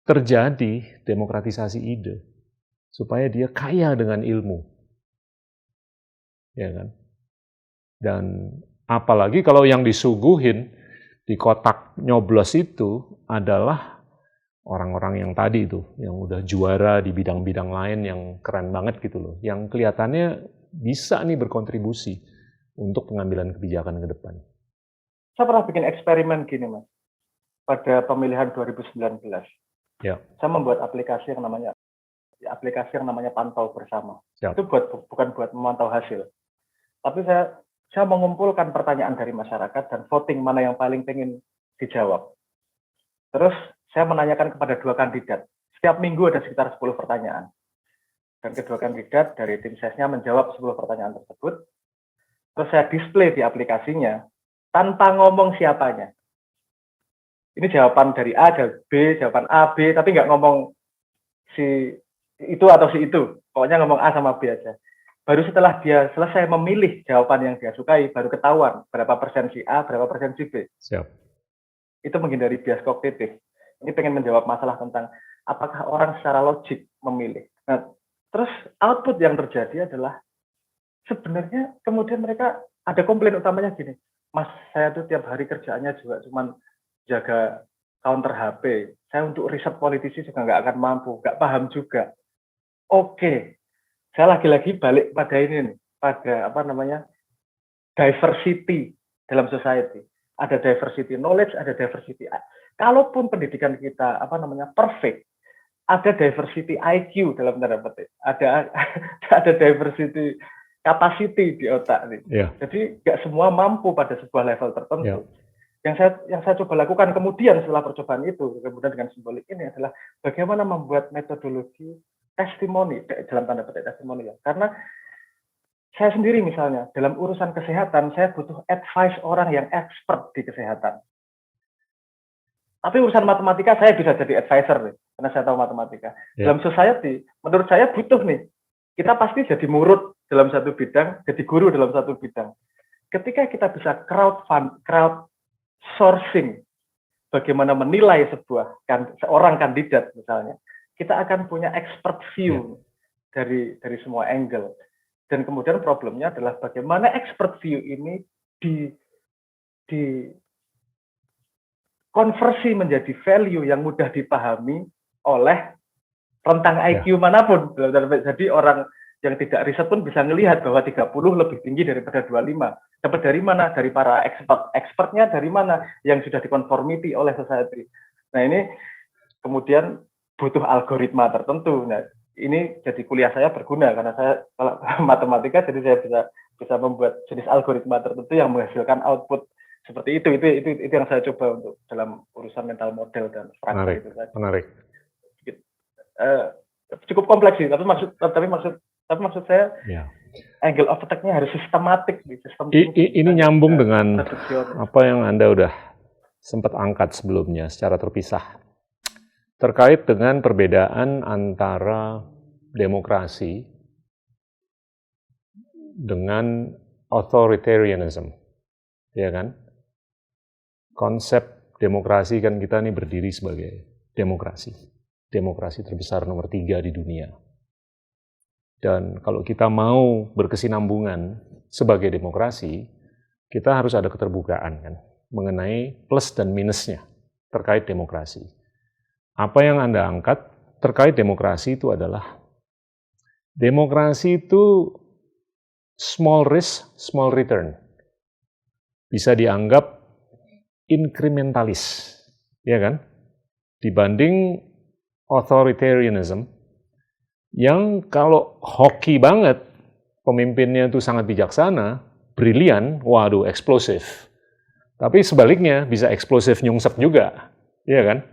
terjadi demokratisasi ide supaya dia kaya dengan ilmu, ya kan? Dan apalagi kalau yang disuguhin di kotak nyoblos itu adalah orang-orang yang tadi itu, yang udah juara di bidang-bidang lain yang keren banget gitu loh, yang kelihatannya bisa nih berkontribusi untuk pengambilan kebijakan ke depan. Saya pernah bikin eksperimen gini, Mas. Pada pemilihan 2019. Ya. Saya membuat aplikasi yang namanya Pantau Bersama. Siap. Itu bukan buat memantau hasil. Tapi saya mengumpulkan pertanyaan dari masyarakat dan voting mana yang paling pengen dijawab. Terus saya menanyakan kepada 2 kandidat. Setiap minggu ada sekitar 10 pertanyaan. Dan kedua kandidat dari tim sesnya menjawab 10 pertanyaan tersebut. Terus saya display di aplikasinya tanpa ngomong siapanya. Ini jawaban dari A, jawaban A, B, tapi nggak ngomong si itu atau si itu. Pokoknya ngomong A sama B aja. Baru setelah dia selesai memilih jawaban yang dia sukai, baru ketahuan berapa persen si A, berapa persen si B. Siap. Itu menghindari bias kognitif. Ini pengen menjawab masalah tentang apakah orang secara logik memilih. Nah, terus output yang terjadi adalah sebenarnya kemudian mereka ada komplain utamanya gini, Mas, saya tuh tiap hari kerjaannya juga cuman jaga counter HP. Saya untuk riset politisi juga nggak akan mampu, nggak paham juga. Oke, Saya lagi-lagi balik pada ini nih, pada apa namanya diversity dalam society. Ada diversity knowledge, ada diversity. Kalaupun pendidikan kita apa namanya perfect, ada diversity IQ dalam tanda petik. Ada diversity capacity di otak nih. Yeah. Jadi nggak semua mampu pada sebuah level tertentu. Yeah. Yang saya coba lakukan kemudian setelah percobaan itu, kemudian dengan simbolik ini adalah bagaimana membuat metodologi testimoni dalam tanda petik testimoni ya. Karena saya sendiri misalnya dalam urusan kesehatan saya butuh advice orang yang expert di kesehatan. Tapi urusan matematika saya bisa jadi advisor nih, karena saya tahu matematika. Yeah. Dalam society, menurut saya butuh nih. Kita pasti jadi murut dalam satu bidang, jadi guru dalam satu bidang. Ketika kita bisa crowd sourcing, bagaimana menilai seorang kandidat misalnya, kita akan punya expert view dari semua angle. Dan kemudian problemnya adalah bagaimana expert view ini di konversi menjadi value yang mudah dipahami oleh rentang IQ manapun. Jadi orang yang tidak riset pun bisa melihat bahwa 30 lebih tinggi daripada 25. Dapat dari mana? Dari para expert. Expertnya dari mana? Yang sudah dikonformiti oleh society. Nah ini kemudian butuh algoritma tertentu. Nah ini jadi kuliah saya berguna karena saya kalau matematika, jadi saya bisa membuat jenis algoritma tertentu yang menghasilkan output seperti itu yang saya coba untuk dalam urusan mental model dan struktur itu tadi. Menarik. Cukup kompleks sih, tapi maksud saya angle of attack-nya harus sistematik nih, ini nyambung dengan apa yang Anda udah sempat angkat sebelumnya secara terpisah. Terkait dengan perbedaan antara demokrasi dengan authoritarianism, ya kan? Konsep demokrasi kan kita ini berdiri sebagai demokrasi terbesar nomor 3 di dunia. Dan kalau kita mau berkesinambungan sebagai demokrasi, kita harus ada keterbukaan kan, mengenai plus dan minusnya terkait demokrasi. Apa yang Anda angkat terkait demokrasi itu adalah demokrasi itu small risk, small return. Bisa dianggap inkrementalis, ya kan? Dibanding authoritarianism yang kalau hoki banget, pemimpinnya itu sangat bijaksana, brilian, waduh eksplosif. Tapi sebaliknya bisa eksplosif nyungsep juga, ya kan?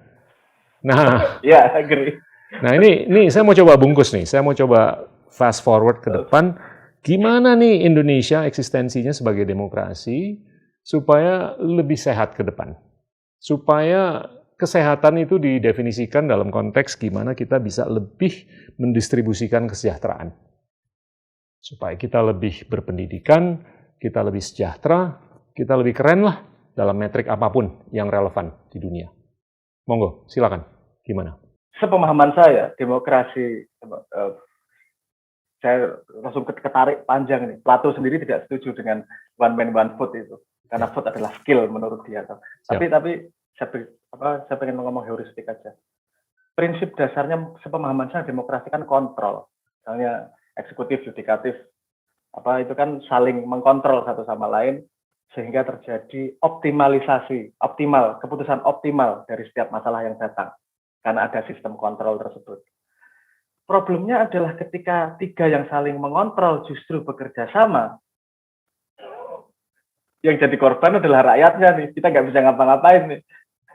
Nah, agree. Nah ini saya mau coba bungkus nih, saya mau coba fast forward ke depan, gimana nih Indonesia eksistensinya sebagai demokrasi supaya lebih sehat ke depan, supaya kesehatan itu didefinisikan dalam konteks gimana kita bisa lebih mendistribusikan kesejahteraan, supaya kita lebih berpendidikan, kita lebih sejahtera, kita lebih keren lah dalam metrik apapun yang relevan di dunia. Monggo, silakan. Gimana? Sepemahaman saya, demokrasi, saya langsung ketarik panjang nih. Plato sendiri tidak setuju dengan one man one vote itu, karena vote adalah skill menurut dia. Tapi saya pengen ngomong heuristik aja. Prinsip dasarnya sepemahaman saya demokrasi kan kontrol, misalnya eksekutif, yudikatif, itu kan saling mengkontrol satu sama lain sehingga terjadi keputusan optimal dari setiap masalah yang datang. Karena ada sistem kontrol tersebut. Problemnya adalah ketika 3 yang saling mengontrol justru bekerja sama, yang jadi korban adalah rakyatnya nih. Kita nggak bisa ngapa-ngapain nih.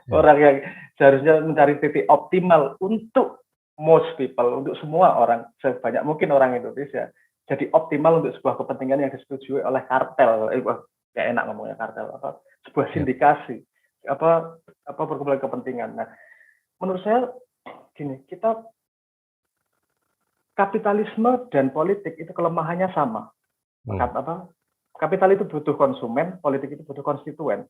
Orang yang seharusnya mencari titik optimal untuk most people, untuk semua orang, sebanyak mungkin orang Indonesia, jadi optimal untuk sebuah kepentingan yang disetujui oleh kartel. Kayak enak ngomongnya kartel, sebuah sindikasi, perkumpulan kepentingan. Nah, menurut saya gini, kapitalisme dan politik itu kelemahannya sama. Kapital itu butuh konsumen, politik itu butuh konstituen.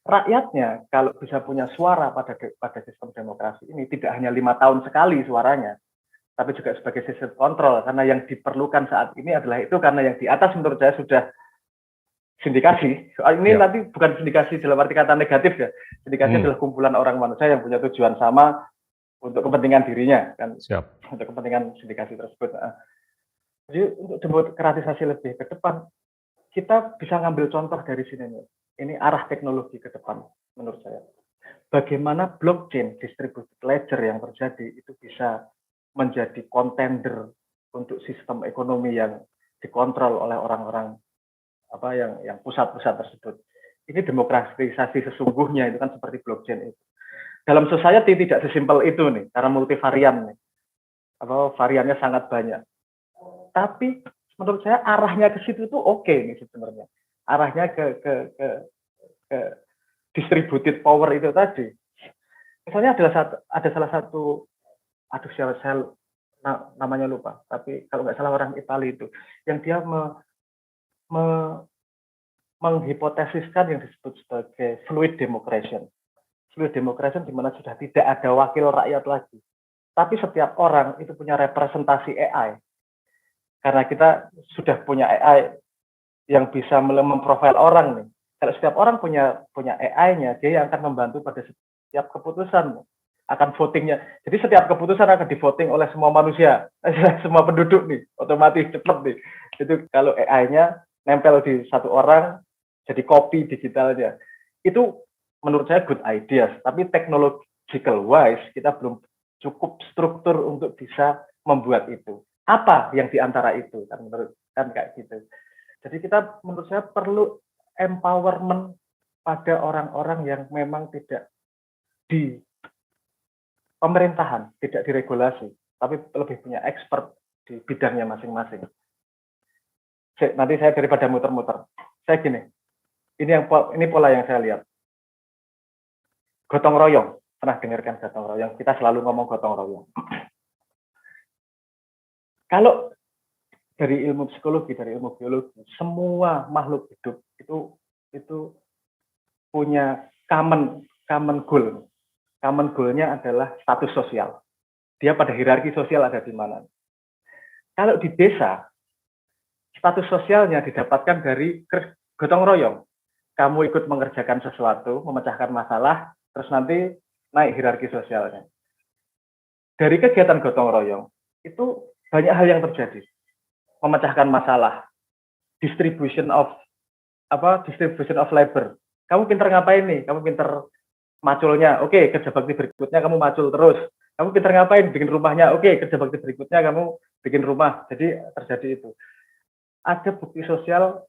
Rakyatnya kalau bisa punya suara pada sistem demokrasi ini tidak hanya 5 tahun sekali suaranya, tapi juga sebagai sistem kontrol, karena yang diperlukan saat ini adalah itu, karena yang di atas menurut saya sudah sindikasi. Ini nanti bukan sindikasi dalam arti kata negatif ya. Sindikasi adalah kumpulan orang manusia yang punya tujuan sama untuk kepentingan dirinya kan. Untuk kepentingan sindikasi tersebut. Jadi untuk demokratisasi lebih ke depan, kita bisa ngambil contoh dari sini nih. Ini arah teknologi ke depan menurut saya. Bagaimana blockchain distributed ledger yang terjadi itu bisa menjadi contender untuk sistem ekonomi yang dikontrol oleh orang-orang yang pusat-pusat tersebut. Ini demokratisasi sesungguhnya itu kan seperti blockchain itu. Dalam society tidak sesimpel itu nih, karena multivarian nih. Variannya sangat banyak. Tapi menurut saya arahnya ke situ tuh oke nih sebenarnya. Arahnya ke distributed power itu tadi. Misalnya ada salah satu, saya namanya lupa, tapi kalau nggak salah orang Italia itu, yang dia menghipotesiskan yang disebut sebagai fluid democracy. Fluid democracy di mana sudah tidak ada wakil rakyat lagi. Tapi setiap orang itu punya representasi AI. Karena kita sudah punya AI yang bisa memprofil orang nih. Kalau setiap orang punya AI-nya, dia yang akan membantu pada setiap keputusan, akan votingnya. Jadi setiap keputusan akan divoting oleh semua manusia, semua penduduk nih, otomatis cepat nih. Itu kalau AI-nya nempel di satu orang, jadi copy digitalnya. Itu menurut saya good ideas, tapi technological wise kita belum cukup struktur untuk bisa membuat itu. Apa yang diantara itu kan kayak gitu. Jadi kita menurut saya perlu empowerment pada orang-orang yang memang tidak di pemerintahan, tidak diregulasi, tapi lebih punya expert di bidangnya masing-masing. Nanti saya daripada muter-muter, saya gini, ini pola yang saya lihat. Gotong royong, pernah dengarkan gotong royong? Kita selalu ngomong gotong royong. Kalau dari ilmu psikologi, dari ilmu biologi, semua makhluk hidup itu punya common goal. Common goal-nya adalah status sosial. Dia pada hierarki sosial ada di mana. Kalau di desa, status sosialnya didapatkan dari gotong royong. Kamu ikut mengerjakan sesuatu, memecahkan masalah, terus nanti naik hierarki sosialnya. Dari kegiatan gotong royong, itu banyak hal yang terjadi. Memecahkan masalah, distribution of labor. Kamu pinter ngapain nih? Kamu pinter maculnya. Oke, kerja bakti berikutnya kamu macul terus. Kamu pinter ngapain? Bikin rumahnya. Oke, kerja bakti berikutnya kamu bikin rumah. Jadi terjadi itu. Ada bukti sosial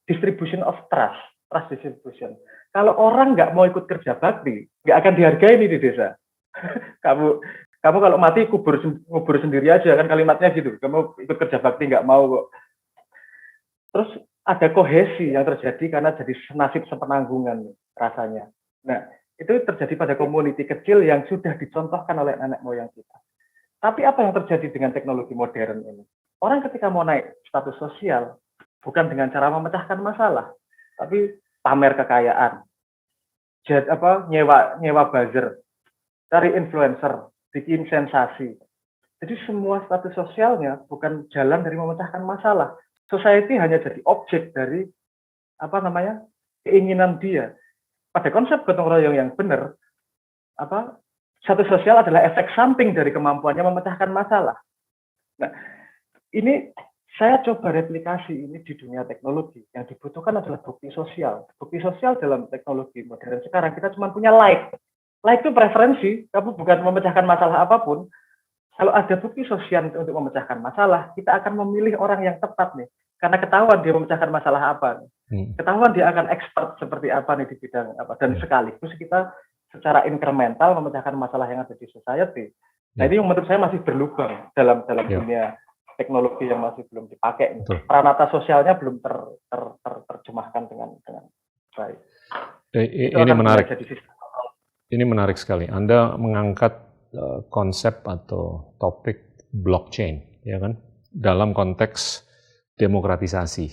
distribution of trust distribution. Kalau orang nggak mau ikut kerja bakti, nggak akan dihargai nih di desa. Kamu kalau mati kubur sendiri aja kan kalimatnya gitu. Kamu ikut kerja bakti nggak mau kok. Terus ada kohesi yang terjadi karena jadi nasib sepenanggungan rasanya. Nah, itu terjadi pada community kecil yang sudah dicontohkan oleh nenek moyang kita. Tapi apa yang terjadi dengan teknologi modern ini? Orang ketika mau naik status sosial, bukan dengan cara memecahkan masalah, tapi pamer kekayaan, nyewa buzzer, cari influencer, bikin sensasi. Jadi semua status sosialnya bukan jalan dari memecahkan masalah. Society hanya jadi objek dari keinginan dia. Pada konsep gotong royong yang benar, status sosial adalah efek samping dari kemampuannya memecahkan masalah. Nah, ini saya coba replikasi ini di dunia teknologi. Yang dibutuhkan adalah bukti sosial. Bukti sosial dalam teknologi modern sekarang kita cuma punya like. Like itu preferensi, kamu bukan memecahkan masalah apapun. Kalau ada bukti sosial untuk memecahkan masalah, kita akan memilih orang yang tepat nih. Karena ketahuan dia memecahkan masalah apa. Ketahuan dia akan expert seperti apa nih di bidang apa. Dan sekaligus kita secara incremental memecahkan masalah yang ada di society. Nah ini yang menurut saya masih berlubang dalam dunia teknologi yang masih belum dipakai. Peranata sosialnya belum terjemahkan dengan baik. Ini menarik. Ini menarik sekali. Anda mengangkat konsep atau topik blockchain, ya kan, dalam konteks demokratisasi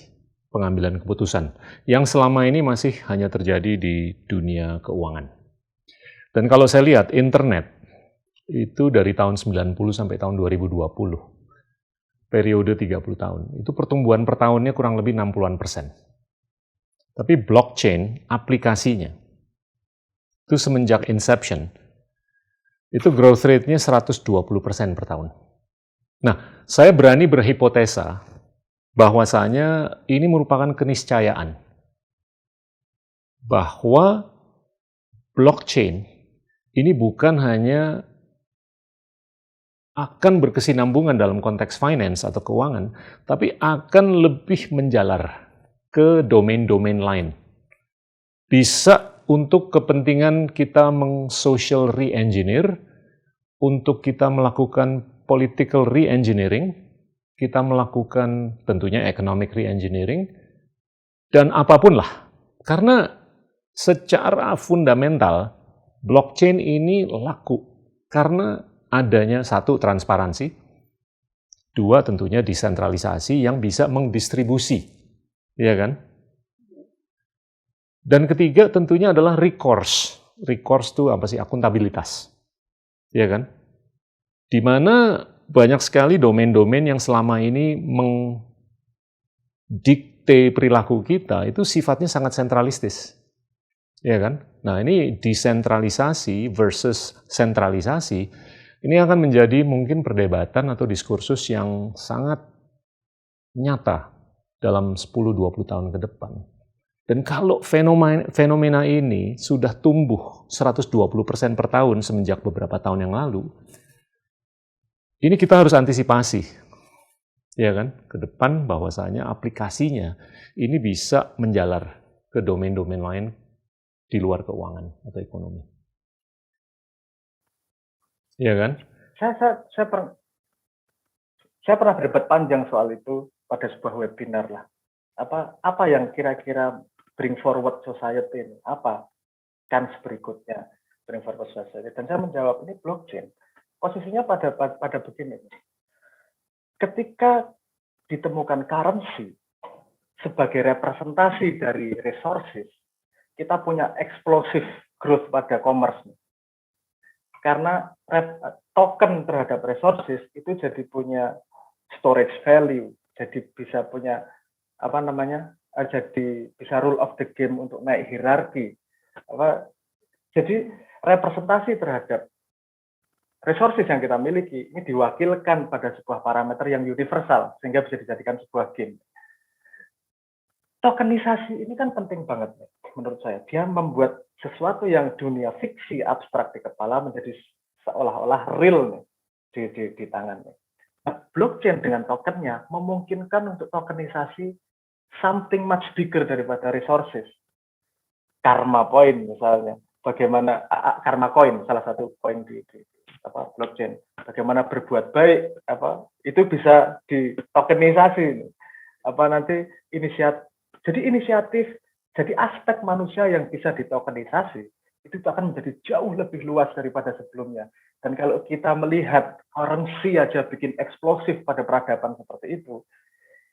pengambilan keputusan yang selama ini masih hanya terjadi di dunia keuangan. Dan kalau saya lihat internet itu dari tahun 90 sampai tahun 2020, periode 30 tahun, itu pertumbuhan per tahunnya kurang lebih 60%. Tapi blockchain aplikasinya itu semenjak inception itu growth rate-nya 120% per tahun. Nah, saya berani berhipotesa bahwasanya ini merupakan keniscayaan bahwa blockchain ini bukan hanya akan berkesinambungan dalam konteks finance atau keuangan, tapi akan lebih menjalar ke domain-domain lain. Bisa untuk kepentingan kita meng-social re-engineer, untuk kita melakukan political re-engineering, kita melakukan tentunya economic re-engineering, dan apapun lah. Karena secara fundamental, blockchain ini laku karena adanya satu, transparansi, dua, tentunya desentralisasi yang bisa mengdistribusi, ya kan? Dan ketiga tentunya adalah recourse. Recourse itu apa sih? Akuntabilitas, ya kan? Di mana banyak sekali domain-domain yang selama ini mendikte perilaku kita itu sifatnya sangat sentralistis, ya kan? Nah, ini desentralisasi versus sentralisasi, ini akan menjadi mungkin perdebatan atau diskursus yang sangat nyata dalam 10-20 tahun ke depan. Dan kalau fenomena ini sudah tumbuh 120% per tahun semenjak beberapa tahun yang lalu, ini kita harus antisipasi, ya kan, ke depan bahwasanya aplikasinya ini bisa menjalar ke domain-domain lain di luar keuangan atau ekonomi. Ya kan? Saya pernah berdebat panjang soal itu pada sebuah webinar lah. Apa yang kira-kira bring forward society ini? Apa chance berikutnya bring forward society? Dan saya menjawab ini blockchain. Posisinya pada begini. Ketika ditemukan currency sebagai representasi dari resources, kita punya explosive growth pada commerce. Karena token terhadap resources itu jadi punya storage value, jadi bisa punya jadi bisa rule of the game untuk naik hierarki. Jadi representasi terhadap resources yang kita miliki ini diwakilkan pada sebuah parameter yang universal sehingga bisa dijadikan sebuah game. Tokenisasi ini kan penting banget menurut saya. Dia membuat sesuatu yang dunia fiksi abstrak di kepala menjadi seolah-olah real di tangannya. Nah, blockchain dengan tokennya memungkinkan untuk tokenisasi something much bigger daripada resources. Karma point misalnya, bagaimana karma coin salah satu koin di blockchain. Bagaimana berbuat baik itu bisa ditokenisasi. Nanti inisiatif, jadi aspek manusia yang bisa ditokenisasi itu akan menjadi jauh lebih luas daripada sebelumnya. Dan kalau kita melihat currency aja bikin eksplosif pada peradaban seperti itu,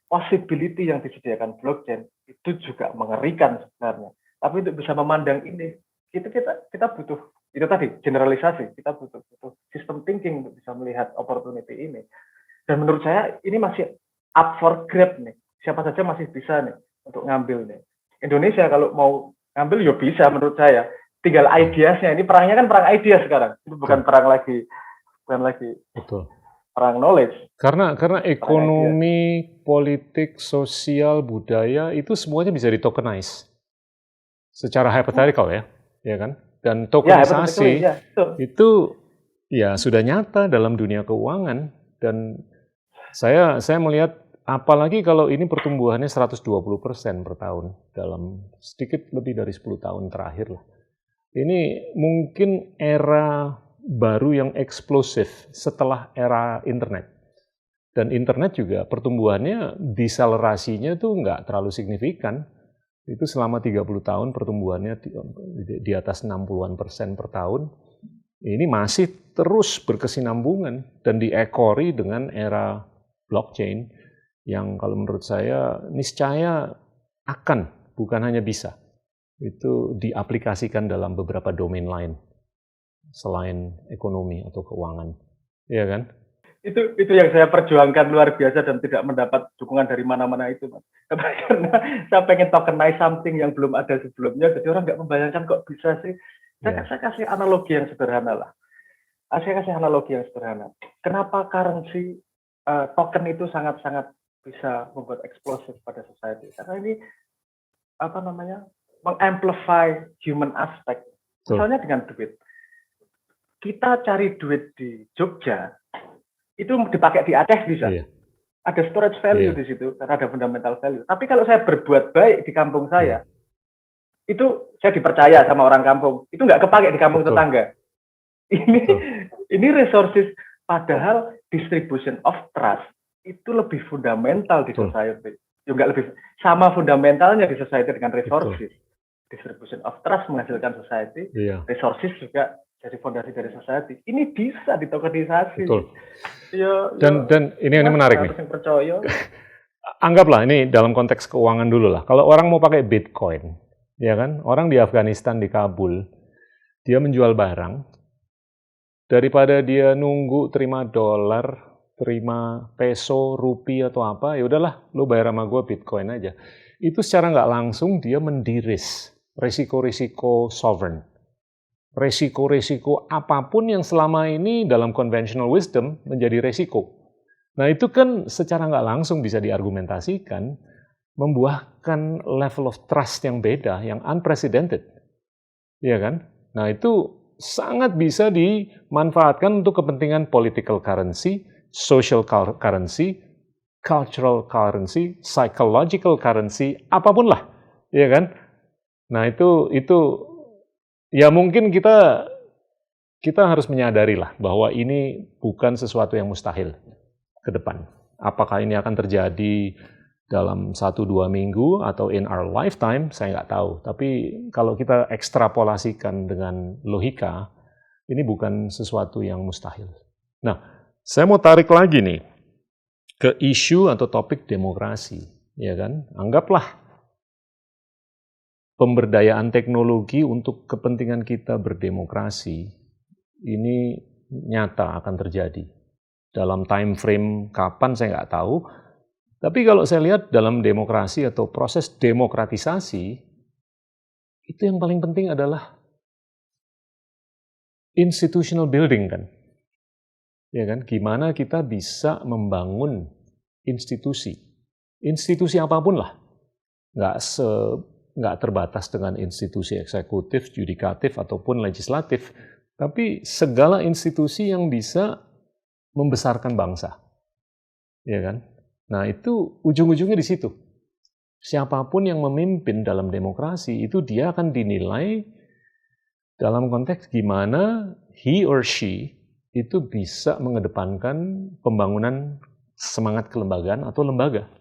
possibility yang disediakan blockchain itu juga mengerikan sebenarnya. Tapi untuk bisa memandang ini, kita butuh itu tadi generalisasi. Kita butuh system thinking untuk bisa melihat opportunity ini. Dan menurut saya ini masih up for grab nih. Siapa saja masih bisa nih untuk ngambil nih. Indonesia kalau mau ngambil ya bisa menurut saya. Tinggal ideasnya. Ini perangnya kan perang idea sekarang. Itu bukan perang lagi. Betul. Perang knowledge. Karena ekonomi, politik, sosial, budaya itu semuanya bisa ditokenize. Secara hypothetical ya kan? Dan tokenisasi itu ya sudah nyata dalam dunia keuangan. Dan saya melihat apalagi kalau ini pertumbuhannya 120% per tahun dalam sedikit lebih dari 10 tahun terakhir lah. Ini mungkin era baru yang eksplosif setelah era internet. Dan internet juga pertumbuhannya, deselerasinya tuh nggak terlalu signifikan. Itu selama 30 tahun pertumbuhannya di atas 60-an% per tahun. Ini masih terus berkesinambungan dan diekori dengan era blockchain yang kalau menurut saya niscaya akan, bukan hanya bisa, itu diaplikasikan dalam beberapa domain lain selain ekonomi atau keuangan, ya kan? Itu yang saya perjuangkan luar biasa dan tidak mendapat dukungan dari mana-mana itu, Mas. Karena saya pengen tokenize something yang belum ada sebelumnya, jadi orang nggak membayangkan kok bisa sih. Saya kasih analogi yang sederhana lah. Kenapa currency token itu sangat-sangat bisa membuat eksplosif pada society. Karena ini mengamplify human aspect. Misalnya dengan duit. Kita cari duit di Jogja, itu dipakai di Aceh bisa. Iya. Ada storage value Iya. di situ, karena ada fundamental value. Tapi kalau saya berbuat baik di kampung saya, itu saya dipercaya sama orang kampung, itu nggak kepake di kampung Betul. tetangga. Ini resources, padahal distribution of trust itu lebih fundamental di Betul. society. Juga lebih sama fundamentalnya di society dengan resources. Betul. Distribution of trust menghasilkan society, Iya. resources juga jadi fondasi dari society. Ini bisa ditokenisasi. Betul. Dan ini menarik nih. Yang percaya. Anggaplah ini dalam konteks keuangan dulu lah. Kalau orang mau pakai Bitcoin, ya kan? Orang di Afghanistan, di Kabul, dia menjual barang, daripada dia nunggu terima dolar, terima peso, rupiah atau apa, ya udahlah, lo bayar sama gue Bitcoin aja. Itu secara nggak langsung dia mendiris risiko-risiko sovereign. Risiko-risiko apapun yang selama ini dalam conventional wisdom menjadi risiko. Nah itu kan secara nggak langsung bisa diargumentasikan, membuahkan level of trust yang beda, yang unprecedented. Iya kan? Nah itu sangat bisa dimanfaatkan untuk kepentingan political currency, social currency, cultural currency, psychological currency, apapun lah. Iya kan? Nah itu ya mungkin kita harus menyadari lah bahwa ini bukan sesuatu yang mustahil ke depan. Apakah ini akan terjadi dalam 1-2 minggu atau in our lifetime, saya nggak tahu. Tapi kalau kita ekstrapolasikan dengan logika, ini bukan sesuatu yang mustahil. Nah, saya mau tarik lagi nih ke isu atau topik demokrasi, ya kan? Anggaplah pemberdayaan teknologi untuk kepentingan kita berdemokrasi ini nyata akan terjadi. Dalam time frame kapan saya nggak tahu, tapi kalau saya lihat dalam demokrasi atau proses demokratisasi, itu yang paling penting adalah institutional building kan. Ya kan? Gimana kita bisa membangun institusi. Institusi apapun lah. Nggak terbatas dengan institusi eksekutif, yudikatif, ataupun legislatif. Tapi segala institusi yang bisa membesarkan bangsa. Ya kan? Nah itu ujung-ujungnya di situ. Siapapun yang memimpin dalam demokrasi itu dia akan dinilai dalam konteks gimana he or she itu bisa mengedepankan pembangunan semangat kelembagaan atau lembaga.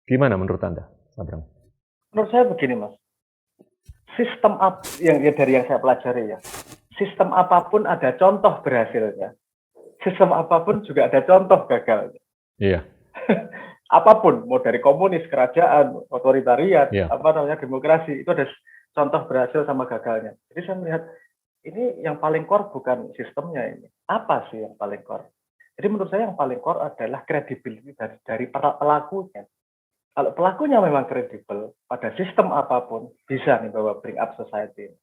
Gimana menurut Anda, Sabrang? Menurut saya begini, Mas. Sistem yang dari yang saya pelajari ya. Sistem apapun ada contoh berhasilnya. Sistem apapun juga ada contoh gagalnya. Iya. Apapun, mau dari komunis, kerajaan, otoritarian, demokrasi, itu ada contoh berhasil sama gagalnya. Jadi saya melihat ini yang paling core bukan sistemnya ini. Apa sih yang paling core? Jadi menurut saya yang paling core adalah credibility dari pelakunya. Kalau pelakunya memang kredibel pada sistem apapun, bisa nih bahwa bring up society.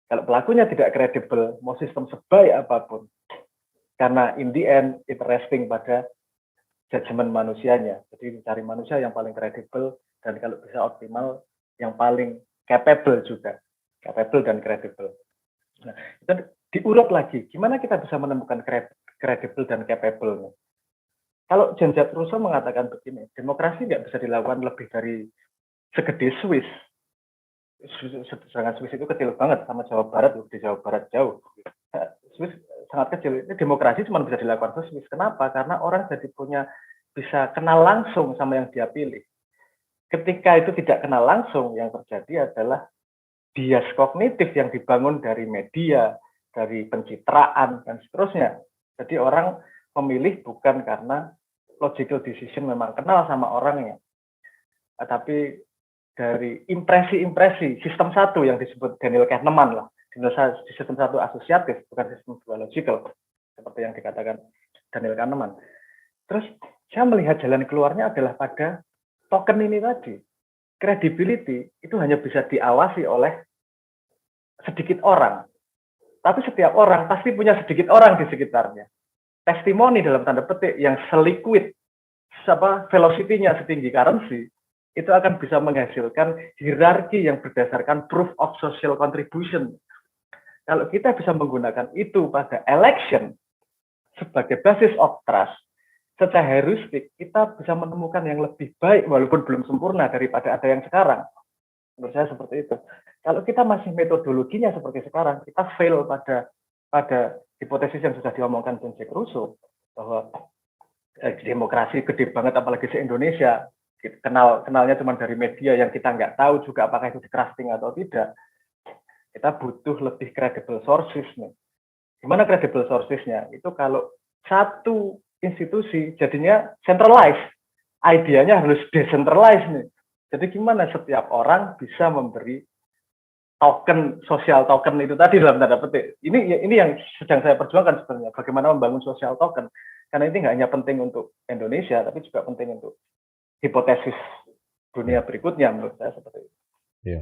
Kalau pelakunya tidak kredibel, mau sistem sebaik apapun, karena in the end interesting pada judgement manusianya. Jadi mencari manusia yang paling kredibel dan kalau bisa optimal, yang paling capable juga. Capable dan kredibel. Nah, itu diurut lagi. Gimana kita bisa menemukan kredibel dan capable? Kalau Jean-Jacques Rousseau mengatakan begini, demokrasi nggak bisa dilakukan lebih dari segede Swiss. Sedangkan Swiss itu kecil banget sama Jawa Barat, di Jawa Barat jauh. Swiss sangat kecil. Ini demokrasi cuma bisa dilakukan ke Swiss. Kenapa? Karena orang jadi bisa kenal langsung sama yang dia pilih. Ketika itu tidak kenal langsung, yang terjadi adalah bias kognitif yang dibangun dari media, dari pencitraan, dan seterusnya. Jadi orang memilih bukan karena logical decision memang kenal sama orangnya, tapi dari impresi-impresi sistem satu yang disebut Daniel Kahneman lah, di sistem satu asosiatif, bukan sistem dua logical, seperti yang dikatakan Daniel Kahneman. Terus saya melihat jalan keluarnya adalah pada token ini tadi. Credibility itu hanya bisa diawasi oleh sedikit orang. Tapi setiap orang pasti punya sedikit orang di sekitarnya. testimoni dalam tanda petik yang seliquid, velocity-nya setinggi currency, itu akan bisa menghasilkan hierarki yang berdasarkan proof of social contribution. Kalau kita bisa menggunakan itu pada election sebagai basis of trust, secara heuristik kita bisa menemukan yang lebih baik walaupun belum sempurna daripada ada yang sekarang. Menurut saya seperti itu. Kalau kita masih metodologinya seperti sekarang, kita fail pada hipotesis yang sudah diomongkan Jean-Jacques Rousseau bahwa demokrasi gede banget apalagi se-Indonesia, kenalnya cuma dari media yang kita nggak tahu juga apakah itu di-crafting atau tidak. Kita butuh lebih credible sources nih. Gimana credible sources-nya? Itu kalau satu institusi jadinya centralized, idenya harus decentralized nih. Jadi gimana setiap orang bisa memberi token, social token itu tadi dalam tanda petik. Ini yang sedang saya perjuangkan sebenarnya, bagaimana membangun social token. Karena ini nggak hanya penting untuk Indonesia, tapi juga penting untuk hipotesis dunia berikutnya menurut saya seperti itu. Iya.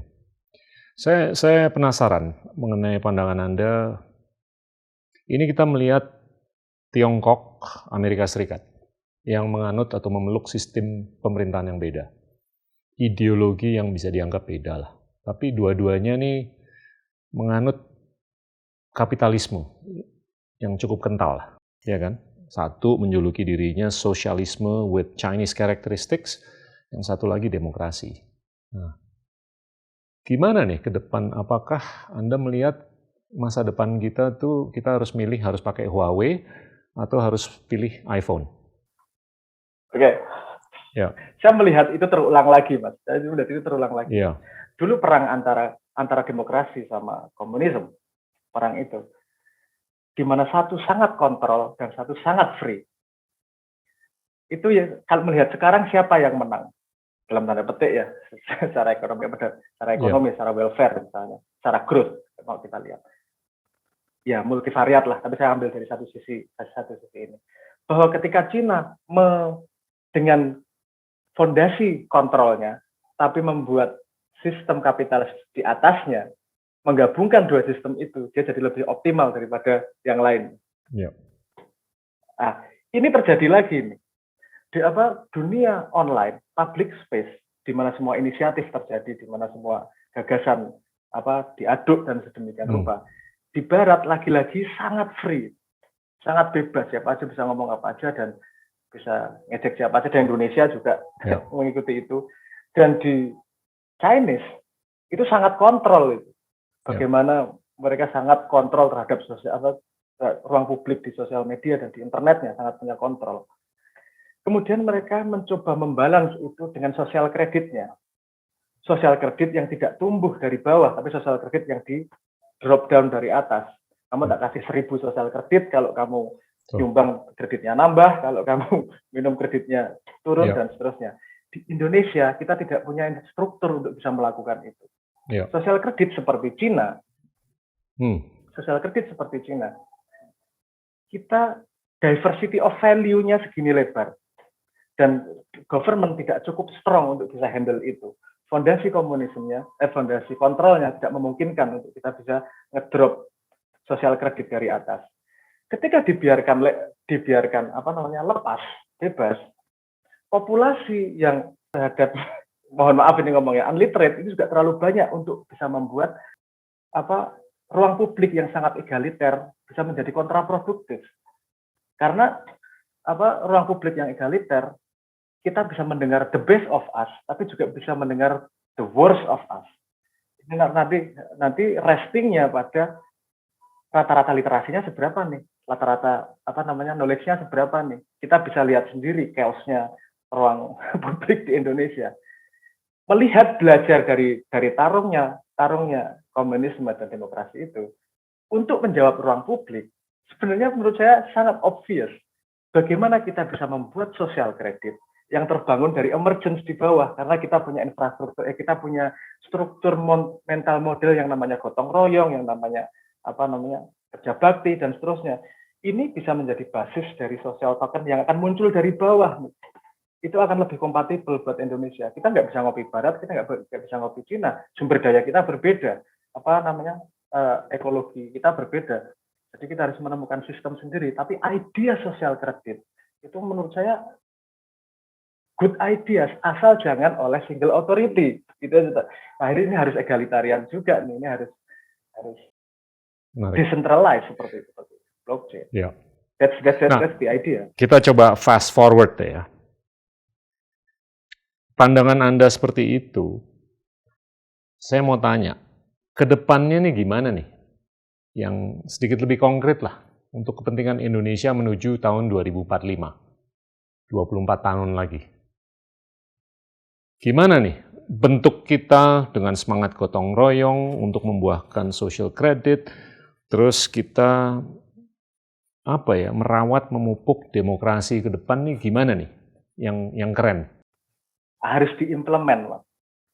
Saya penasaran mengenai pandangan Anda. Ini kita melihat Tiongkok, Amerika Serikat, yang menganut atau memeluk sistem pemerintahan yang beda. Ideologi yang bisa dianggap beda lah. Tapi dua-duanya nih menganut kapitalisme yang cukup kental, ya kan? Satu menjuluki dirinya sosialisme with Chinese characteristics, yang satu lagi demokrasi. Nah, gimana nih ke depan? Apakah Anda melihat masa depan kita tuh kita harus milih harus pakai Huawei atau harus pilih iPhone? Oke. Ya. Saya melihat itu terulang lagi, Mas. Saya melihat itu terulang lagi. Ya. Dulu perang antara demokrasi sama komunisme, perang itu, di mana satu sangat kontrol dan satu sangat free. Itu ya, kalau melihat sekarang siapa yang menang? Dalam tanda petik ya, secara ekonomi, secara welfare misalnya, secara growth kalau kita lihat. Ya multivariat lah, tapi saya ambil dari satu sisi ini. Bahwa ketika Cina dengan fondasi kontrolnya, tapi membuat sistem kapitalis di atasnya, menggabungkan dua sistem itu, dia jadi lebih optimal daripada yang lain. Yeah. Nah, ini terjadi lagi nih. Di dunia online, public space, di mana semua inisiatif terjadi, di mana semua gagasan diaduk dan sedemikian rupa. Di Barat lagi-lagi sangat free, sangat bebas, siapa aja bisa ngomong apa aja dan bisa ngejek siapa aja. Dan Indonesia juga mengikuti itu. Dan di Chinese itu sangat kontrol itu. Bagaimana mereka sangat kontrol terhadap ruang publik di sosial media dan di internetnya, sangat punya kontrol. Kemudian mereka mencoba membalance itu dengan sosial kreditnya. Sosial kredit yang tidak tumbuh dari bawah, tapi sosial kredit yang di drop down dari atas. Kamu tak kasih 1000 sosial kredit, kalau kamu nyumbang kreditnya nambah, kalau kamu minum kreditnya turun, dan seterusnya. Di Indonesia, kita tidak punya struktur untuk bisa melakukan itu. Sosial kredit seperti Cina, kita diversity of value-nya segini lebar. Dan government tidak cukup strong untuk bisa handle itu. Fondasi komunismenya, fondasi kontrolnya tidak memungkinkan untuk kita bisa ngedrop sosial kredit dari atas. Ketika dibiarkan lepas, bebas, populasi yang terhadap, mohon maaf ini ngomongnya, unliterate itu juga terlalu banyak untuk bisa membuat ruang publik yang sangat egaliter bisa menjadi kontraproduktif. Karena ruang publik yang egaliter, kita bisa mendengar the best of us, tapi juga bisa mendengar the worst of us. Ini nanti restingnya pada rata-rata literasinya seberapa nih, rata-rata knowledge-nya seberapa nih. Kita bisa lihat sendiri chaos-nya ruang publik di Indonesia. Melihat belajar dari tarungnya komunisme dan demokrasi itu untuk menjawab ruang publik, sebenarnya menurut saya sangat obvious bagaimana kita bisa membuat sosial kredit yang terbangun dari emergence di bawah, karena kita punya infrastruktur, kita punya struktur mental model yang namanya gotong royong, yang namanya kerja bakti dan seterusnya. Ini bisa menjadi basis dari social token yang akan muncul dari bawah. Itu akan lebih kompatibel buat Indonesia. Kita nggak bisa ngopi Barat, kita nggak bisa ngopi Cina. Sumber daya kita berbeda, ekologi kita berbeda. Jadi kita harus menemukan sistem sendiri. Tapi idea sosial kredit itu menurut saya good ideas, asal jangan oleh single authority. Gitu. Akhirnya ini harus egalitarian juga nih. Ini harus decentralized seperti itu. Blockchain. Ya. That's the idea. Kita coba fast forward ya. Pandangan Anda seperti itu, saya mau tanya, ke depannya nih gimana nih? Yang sedikit lebih konkret lah, untuk kepentingan Indonesia menuju tahun 2045. 24 tahun lagi. Gimana nih bentuk kita dengan semangat gotong royong untuk membuahkan social credit, terus kita merawat, memupuk demokrasi ke depan nih gimana nih yang keren? Harus diimplement, Pak.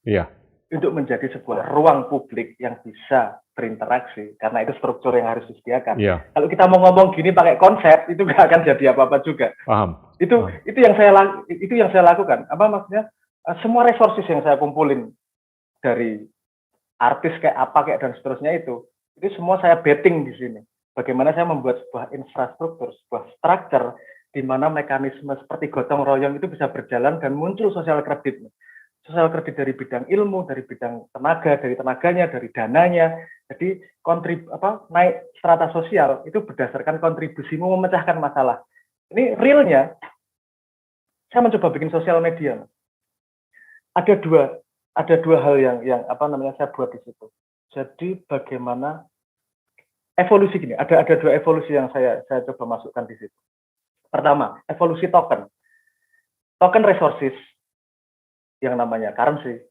Iya. Untuk menjadi sebuah ruang publik yang bisa berinteraksi, karena itu struktur yang harus disediakan. Iya. Kalau kita mau ngomong gini pakai konsep, itu nggak akan jadi apa-apa juga. Paham. Itu yang saya lakukan. Apa maksudnya? Semua resources yang saya kumpulin dari artis dan seterusnya itu semua saya betting di sini. Bagaimana saya membuat sebuah infrastruktur, sebuah structure di mana mekanisme seperti gotong royong itu bisa berjalan dan muncul sosial kredit. Sosial kredit dari bidang ilmu, dari bidang tenaga, dari tenaganya, dari dananya. Jadi naik strata sosial itu berdasarkan kontribusimu memecahkan masalah. Ini realnya, saya mencoba bikin sosial media. Ada dua hal yang saya buat di situ. Jadi bagaimana evolusi gini, ada dua evolusi yang saya coba masukkan di situ. Pertama, evolusi token. Token resources yang namanya currency.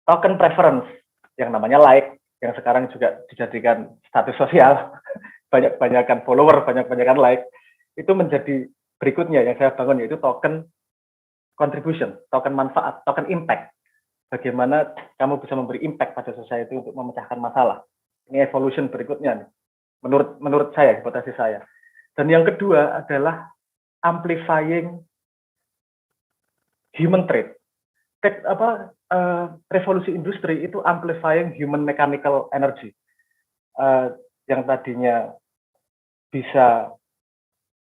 Token preference yang namanya like, yang sekarang juga dijadikan status sosial. Banyak-banyakan follower, banyak-banyakan like. Itu menjadi berikutnya yang saya bangun, yaitu token contribution, token manfaat, token impact. Bagaimana kamu bisa memberi impact pada society untuk memecahkan masalah. Ini evolution berikutnya nih. Menurut saya, hipotesis saya. Dan yang kedua adalah amplifying human trait. Revolusi industri itu amplifying human mechanical energy. Yang tadinya bisa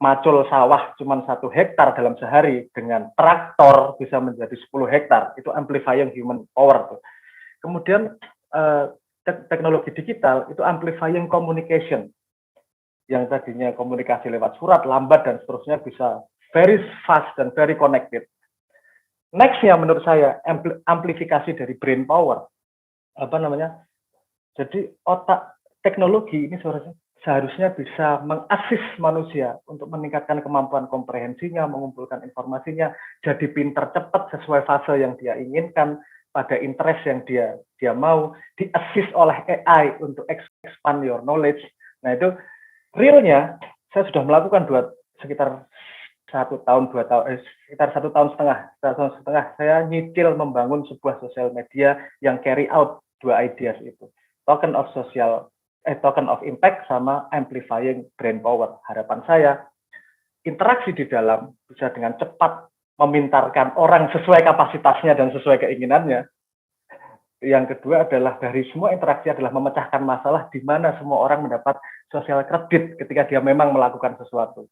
macul sawah cuma 1 hektar dalam sehari, dengan traktor bisa menjadi 10 hektar. Itu amplifying human power. Kemudian teknologi digital itu amplifying communication. Yang tadinya komunikasi lewat surat, lambat dan seterusnya bisa very fast dan very connected. Next-nya menurut saya amplifikasi dari brain power. Jadi otak teknologi ini seharusnya bisa mengassist manusia untuk meningkatkan kemampuan komprehensinya, mengumpulkan informasinya, jadi pintar cepat sesuai fase yang dia inginkan, pada interest yang dia mau, di-assist oleh AI untuk expand your knowledge. Nah itu realnya saya sudah melakukan sekitar 1 tahun, 2 tahun, sekitar 1 tahun setengah saya nyicil membangun sebuah sosial media yang carry out 2 ideas itu, token of impact sama amplifying brain power. Harapan saya interaksi di dalam bisa dengan cepat memintarkan orang sesuai kapasitasnya dan sesuai keinginannya. Yang kedua adalah dari semua interaksi adalah memecahkan masalah di mana semua orang mendapat sosial kredit ketika dia memang melakukan sesuatu.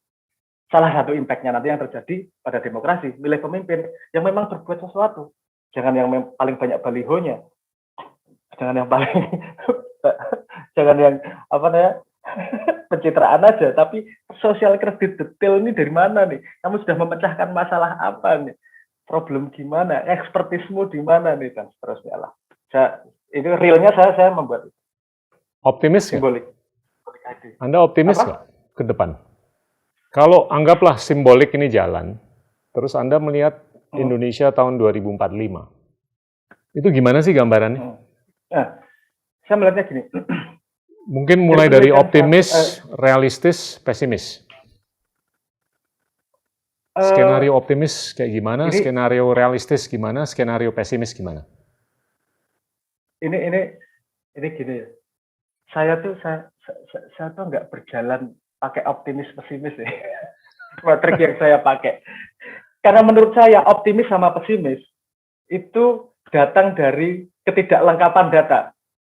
Salah satu impact-nya nanti yang terjadi pada demokrasi, milih pemimpin yang memang berbuat sesuatu. Jangan yang paling banyak balihonya. Jangan yang pencitraan aja, tapi sosial kredit detail ini dari mana nih? Kamu sudah memecahkan masalah apa nih? Problem gimana? Ekspertismu di mana nih? Dan seterusnya lah. Itu realnya saya membuat itu. Optimis ya? Simbolik. Anda optimis nggak ke depan? Kalau anggaplah simbolik ini jalan, terus Anda melihat Indonesia tahun 2045, itu gimana sih gambarannya? Nah, saya melihatnya gini. Mungkin mulai dari optimis, realistis, pesimis. Skenario optimis kayak gimana? Skenario realistis gimana? Skenario pesimis gimana? Ini gini ya. Saya tuh nggak berjalan pakai optimis pesimis ya. Metrik yang saya pakai. Karena menurut saya optimis sama pesimis itu datang dari ketidaklengkapan data.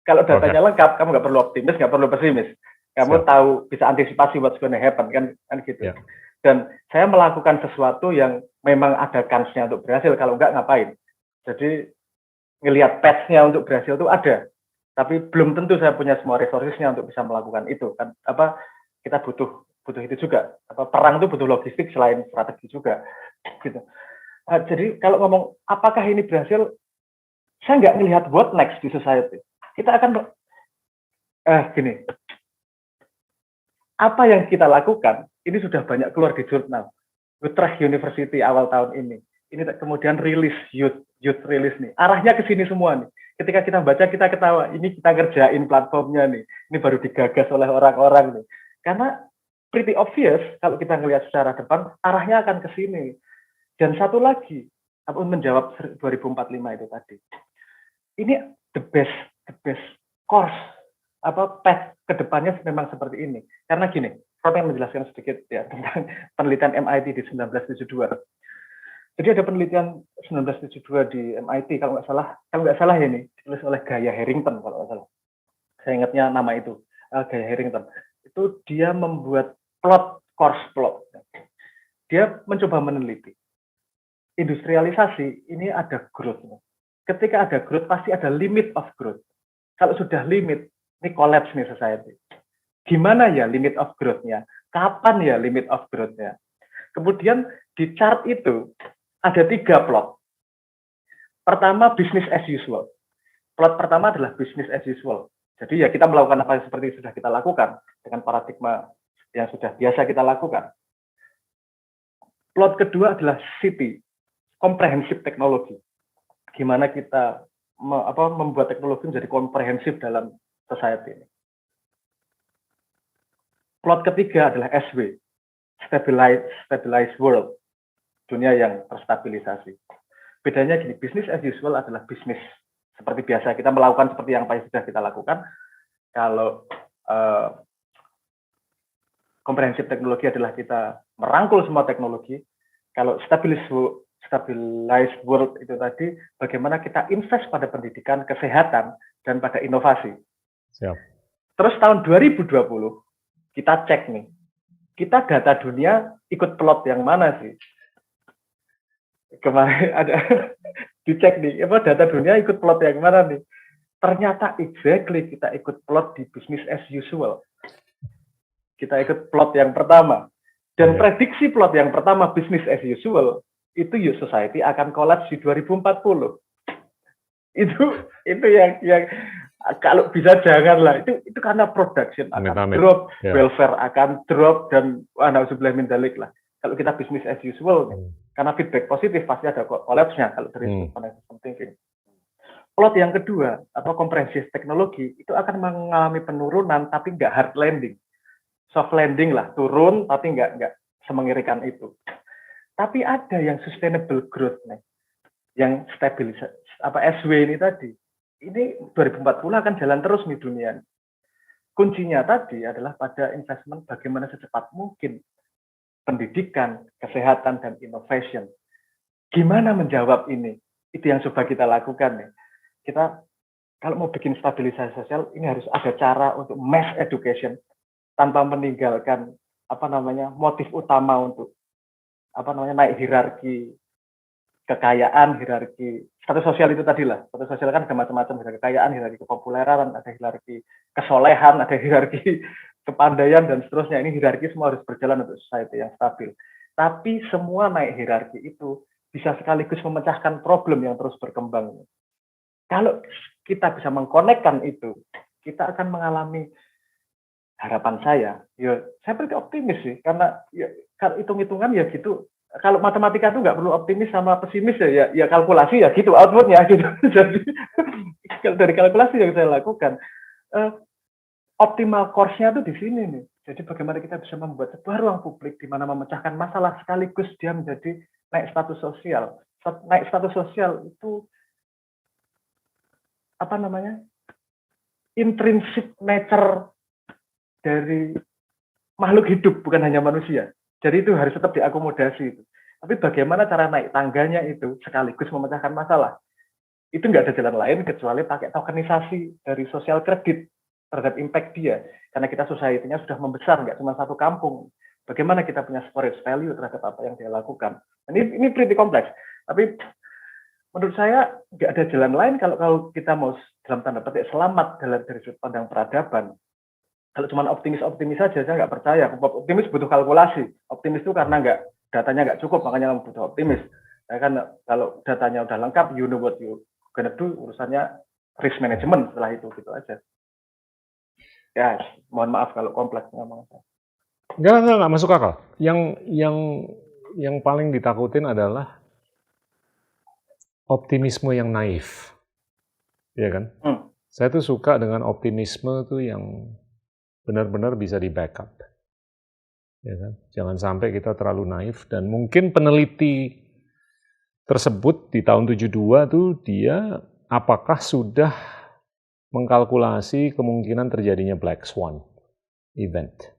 Kalau datanya lengkap, kamu nggak perlu optimis, nggak perlu pesimis. Kamu Siap. tahu, bisa antisipasi what's gonna happen, kan gitu. Ya. Dan saya melakukan sesuatu yang memang ada kansnya untuk berhasil, kalau enggak ngapain. Jadi ngelihat path-nya untuk berhasil itu ada, tapi belum tentu saya punya semua resources-nya untuk bisa melakukan itu kan. Kita butuh itu juga. Perang itu butuh logistik selain strategi juga gitu. Jadi kalau ngomong apakah ini berhasil, saya nggak melihat what next di society. Kita akan gini, apa yang kita lakukan ini sudah banyak keluar di jurnal. Utrecht University awal tahun ini kemudian rilis youth rilis nih, arahnya ke sini semua nih. Ketika kita baca kita ketawa, ini kita kerjain platformnya nih, ini baru digagas oleh orang-orang nih. Karena pretty obvious kalau kita ngelihat secara depan arahnya akan ke sini. Dan satu lagi, menjawab 2045 itu tadi, ini the best course path kedepannya memang seperti ini. Karena gini, saya ingin menjelaskan sedikit ya tentang penelitian MIT di 1972. Jadi ada penelitian 1972 di MIT kalau nggak salah ya, ini ditulis oleh Gaya Harrington kalau nggak salah. Saya ingatnya nama itu, Gaya Harrington. Itu dia membuat course plot. Dia mencoba meneliti industrialisasi ini ada growth. Ketika ada growth pasti ada limit of growth. Kalau sudah limit, ini collapse nih society. Gimana ya limit of growth-nya? Kapan ya limit of growth-nya? Kemudian di chart itu ada 3 plot. Pertama, business as usual. Plot pertama adalah business as usual. Jadi ya kita melakukan apa yang seperti sudah kita lakukan dengan paradigma yang sudah biasa kita lakukan. Plot kedua adalah city, comprehensive teknologi. Gimana kita membuat teknologi menjadi komprehensif dalam society ini. Plot ketiga adalah SW, stabilized world, dunia yang terstabilisasi. Bedanya gini, business as usual adalah bisnis seperti biasa, kita melakukan seperti yang sudah kita lakukan. Kalau komprehensif teknologi adalah kita merangkul semua teknologi. Kalau stabilized world itu tadi, bagaimana kita invest pada pendidikan, kesehatan, dan pada inovasi. Siap. Terus tahun 2020, kita cek nih, kita data dunia ikut plot yang mana sih? Kemarin ada dicek nih, data dunia ikut plot yang mana nih? Ternyata exactly kita ikut plot di business as usual. Kita ikut plot yang pertama. Dan prediksi plot yang pertama, business as usual, itu youth society akan collapse di 2040. Itu yang kalau bisa janganlah. Itu karena production akan drop, welfare akan drop, dan na'udzubillah min dzalik lah. Kalau kita business as usual, karena feedback positif pasti ada collapse-nya kalau dari system thinking. Plot yang kedua, komprehensif teknologi, itu akan mengalami penurunan tapi nggak hard landing. Soft landing lah, turun tapi nggak semengerikan itu. Tapi ada yang sustainable growth nih, yang stabilisasi, SW ini tadi. Ini 2040 akan jalan terus nih dunia. Kuncinya tadi adalah pada investment bagaimana secepat mungkin pendidikan, kesehatan, dan innovation. Gimana menjawab ini? Itu yang coba kita lakukan nih. Kita kalau mau bikin stabilisasi sosial, ini harus ada cara untuk mass education tanpa meninggalkan motif utama untuk naik hierarki kekayaan, hierarki status sosial itu tadi lah. Status sosial kan ada macam-macam, hierarki kekayaan, hierarki kepopuleran, ada hierarki kesolehan, ada hierarki kepandaian, dan seterusnya. Ini hierarki semua harus berjalan untuk society yang stabil. Tapi semua naik hierarki itu bisa sekaligus memecahkan problem yang terus berkembang. Kalau kita bisa mengkonekkan itu, kita akan mengalami, harapan saya berarti optimis sih, karena kalau hitung-hitungan ya gitu. Kalau matematika itu nggak perlu optimis sama pesimis ya kalkulasi ya gitu outputnya gitu. Jadi dari kalkulasi yang saya lakukan, optimal course-nya itu di sini nih. Jadi bagaimana kita bisa membuat sebuah ruang publik di mana memecahkan masalah sekaligus dia menjadi naik status sosial. Naik status sosial itu intrinsic nature dari makhluk hidup, bukan hanya manusia. Jadi itu harus tetap diakomodasi. Tapi bagaimana cara naik tangganya itu sekaligus memecahkan masalah. Itu nggak ada jalan lain kecuali pakai tokenisasi dari sosial kredit. terhadap impact dia. Karena kita society-nya sudah membesar, nggak cuma satu kampung. Bagaimana kita punya storage value terhadap apa yang dia lakukan. Ini pretty kompleks. Tapi menurut saya nggak ada jalan lain kalau kita mau dalam tanda petik selamat dari sudut pandang peradaban. Kalau cuma optimis saja, saya nggak percaya. Optimis butuh kalkulasi. Optimis itu karena datanya nggak cukup, makanya butuh optimis. Ya kan kalau datanya udah lengkap, you know what you gonna do, urusannya risk management setelah itu, gitu aja. Ya, mohon maaf kalau kompleks ngomong. Enggak masuk akal. Yang paling ditakutin adalah optimisme yang naif. Iya kan? Saya tuh suka dengan optimisme tuh yang benar-benar bisa di backup. Ya kan? Jangan sampai kita terlalu naif, dan mungkin peneliti tersebut di tahun 72 tuh dia apakah sudah mengkalkulasi kemungkinan terjadinya Black Swan event.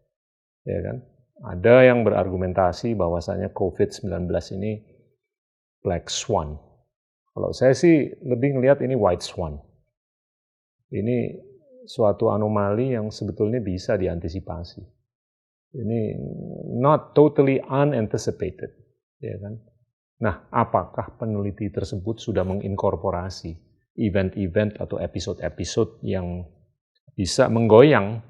Ya kan? Ada yang berargumentasi bahwasanya COVID-19 ini Black Swan. Kalau saya sih lebih ngelihat ini White Swan. Ini suatu anomali yang sebetulnya bisa diantisipasi. Ini not totally unanticipated, ya kan? Nah, apakah peneliti tersebut sudah menginkorporasi event-event atau episode-episode yang bisa menggoyang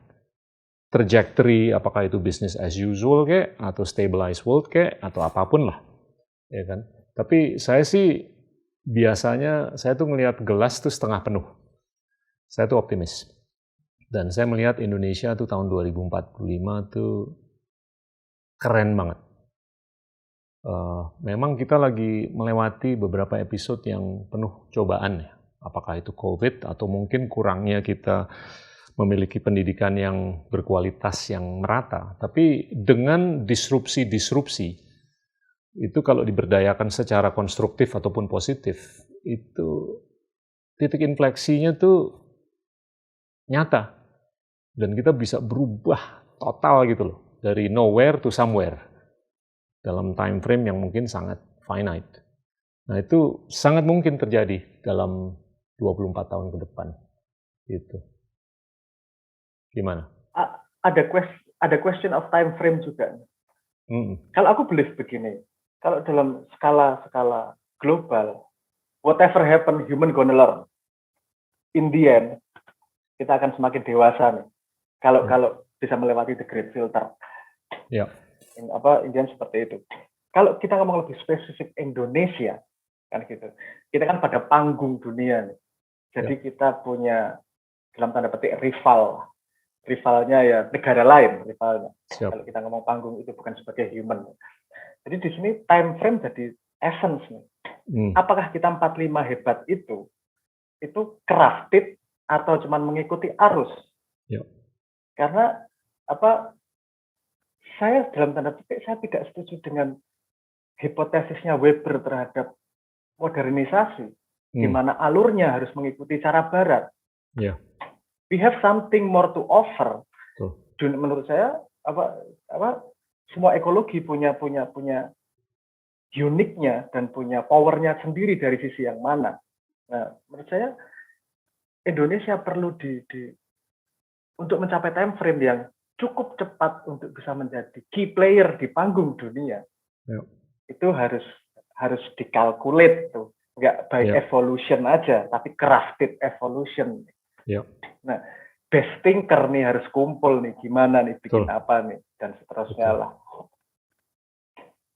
trajectory, apakah itu business as usual kek, atau stabilized world kek, atau apapun lah, ya kan? Tapi saya sih biasanya saya tuh ngelihat gelas tuh setengah penuh. Saya tuh optimis. Dan saya melihat Indonesia tuh tahun 2045 tuh keren banget. Memang kita lagi melewati beberapa episode yang penuh cobaan ya. Apakah itu COVID atau mungkin kurangnya kita memiliki pendidikan yang berkualitas yang merata. Tapi dengan disrupsi-disrupsi, itu kalau diberdayakan secara konstruktif ataupun positif, itu titik infleksinya tuh nyata. Dan kita bisa berubah total gitu loh. Dari nowhere to somewhere. Dalam time frame yang mungkin sangat finite. Nah itu sangat mungkin terjadi dalam 24 tahun ke depan. Gitu. Gimana? Ada question of time frame juga. Kalau aku believe begini. Kalau dalam skala global, whatever happen, human gonna learn. In the end, kita akan semakin dewasa nih. Kalau bisa melewati the great filter. Ya. Intinya seperti itu. Kalau kita ngomong lebih spesifik Indonesia, kan gitu. Kita kan pada panggung dunia nih. Jadi kita punya dalam tanda petik rivalnya ya negara lain rivalnya. Kalau kita ngomong panggung itu bukan sebagai human. Jadi di sini time frame jadi essence nih. Apakah kita 45 hebat itu crafted atau cuma mengikuti arus? Karena saya dalam tanda petik saya tidak setuju dengan hipotesisnya Weber terhadap modernisasi, di mana alurnya harus mengikuti cara Barat. We have something more to offer. Menurut saya semua ekologi punya uniknya dan punya powernya sendiri dari sisi yang mana. Nah, menurut saya Indonesia perlu untuk mencapai time frame yang cukup cepat untuk bisa menjadi key player di panggung dunia. Itu harus dikalkulate tuh, nggak by evolution aja, tapi crafted evolution. Nah, best thinker nih harus kumpul nih, gimana nih bikin apa nih dan seterusnya lah.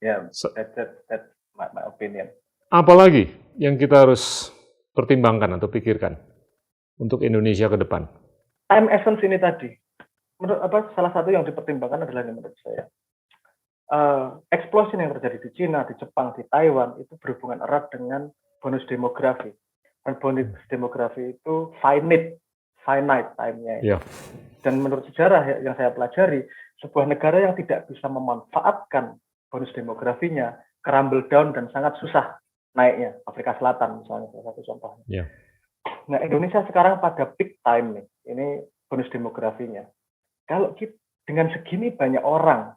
That's my opinion. Apalagi yang kita harus pertimbangkan atau pikirkan untuk Indonesia ke depan? Time essence ini tadi, salah satu yang dipertimbangkan adalah menurut saya explosion yang terjadi di Cina, di Jepang, di Taiwan itu berhubungan erat dengan bonus demografi. Dan bonus demografi itu finite time-nya. Dan menurut sejarah yang saya pelajari, sebuah negara yang tidak bisa memanfaatkan bonus demografinya, crumble down dan sangat susah naiknya. Afrika Selatan misalnya, salah satu contohnya. Nah, Indonesia sekarang pada peak time nih, ini bonus demografinya. Kalau dengan segini banyak orang,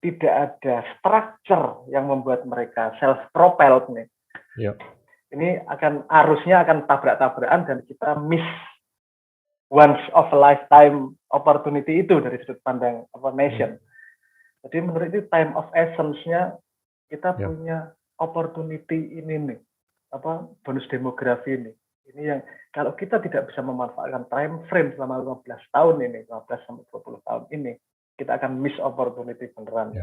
tidak ada structure yang membuat mereka self-propelled nih. Ini arusnya akan tabrak-tabrakan dan kita miss once of a lifetime opportunity itu dari sudut pandang nation. Jadi menurut itu time of essence-nya kita punya opportunity ini nih, bonus demografi ini. Ini yang kalau kita tidak bisa memanfaatkan time frame selama 15 tahun ini, 15 sampai 20 tahun ini, kita akan miss opportunity beneran.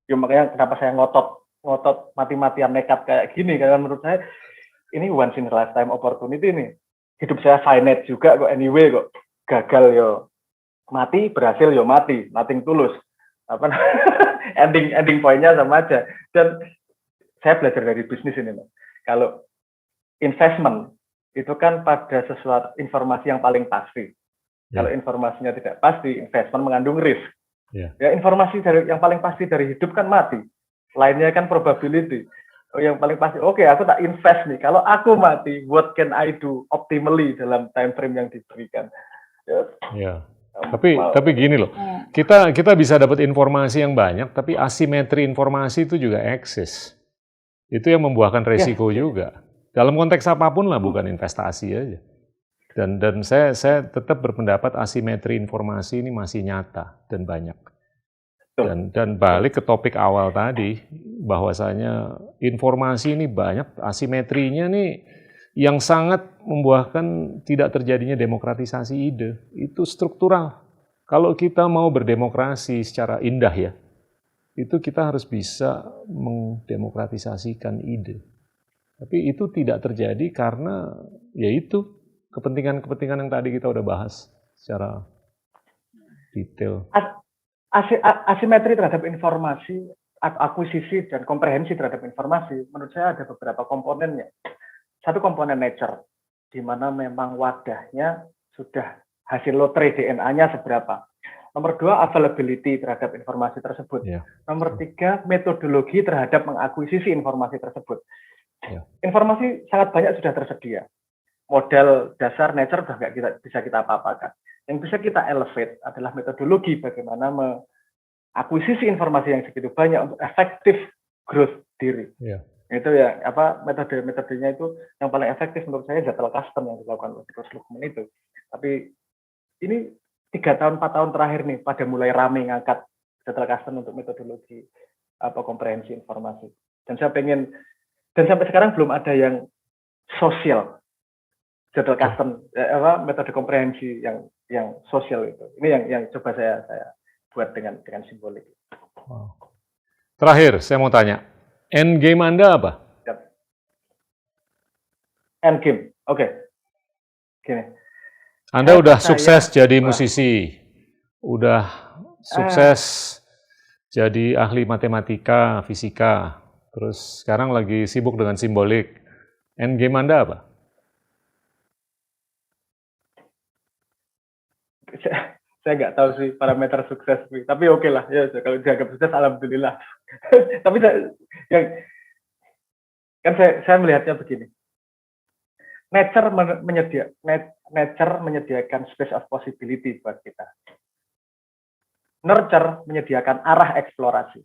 Ya makanya kenapa saya ngotot mati-matian nekat kayak gini, karena menurut saya ini once in a lifetime opportunity nih. Hidup saya finite juga kok anyway kok. Gagal yo mati, berhasil yo mati, nothing tulus. Ending poinnya sama aja. Dan saya belajar dari bisnis ini loh. Kalau investment itu kan pada sesuatu informasi yang paling pasti. Kalau informasinya tidak pasti, investment mengandung risk. Ya informasi yang paling pasti dari hidup kan mati. Lainnya kan probability. Yang paling pasti, oke, aku tak invest nih. Kalau aku mati, what can I do optimally dalam time frame yang diberikan? Tapi gini loh, kita bisa dapat informasi yang banyak, tapi asimetri informasi itu juga eksis. Itu yang membuahkan resiko juga. Dalam konteks apapun lah, bukan investasi aja. Dan saya tetap berpendapat asimetri informasi ini masih nyata dan banyak. Dan balik ke topik awal tadi, bahwasanya informasi ini banyak, asimetrinya nih yang sangat membuahkan tidak terjadinya demokratisasi ide. Itu struktural. Kalau kita mau berdemokrasi secara indah ya, itu kita harus bisa mendemokratisasikan ide. Tapi itu tidak terjadi karena yaitu kepentingan-kepentingan yang tadi kita udah bahas secara detail. Asimetri terhadap informasi, akuisisi dan komprehensi terhadap informasi, menurut saya ada beberapa komponennya. Satu komponen nature, di mana memang wadahnya sudah hasil lotre DNA-nya seberapa. Nomor 2, availability terhadap informasi tersebut. Nomor 3, metodologi terhadap mengakuisisi informasi tersebut. Informasi sangat banyak sudah tersedia. Model dasar nature sudah nggak bisa kita apa-apakan. Yang bisa kita elevate adalah metodologi bagaimana mengakuisisi informasi yang segitu banyak untuk efektif growth diri. Itu ya metodenya itu yang paling efektif menurut saya Zettel Kasten yang dilakukan oleh Bruce Lukman itu. Tapi ini 3 tahun 4 tahun terakhir nih pada mulai rame ngangkat Zettel Kasten untuk metodologi komprehensi informasi. Dan sampai sekarang belum ada yang sosial Zettel Kasten metode komprehensi yang sosial itu. Ini yang coba saya buat dengan simbolik. Terakhir saya mau tanya, end game Anda apa? End game, oke. Gini. Anda udah sukses jadi musisi, udah sukses jadi ahli matematika, fisika, terus sekarang lagi sibuk dengan simbolik. End game Anda apa? Saya nggak tahu sih parameter sukses, tapi oke lah ya kalau dianggap sukses alhamdulillah. Tapi saya melihatnya begini, nature menyediakan space of possibility buat kita, nurture menyediakan arah eksplorasi,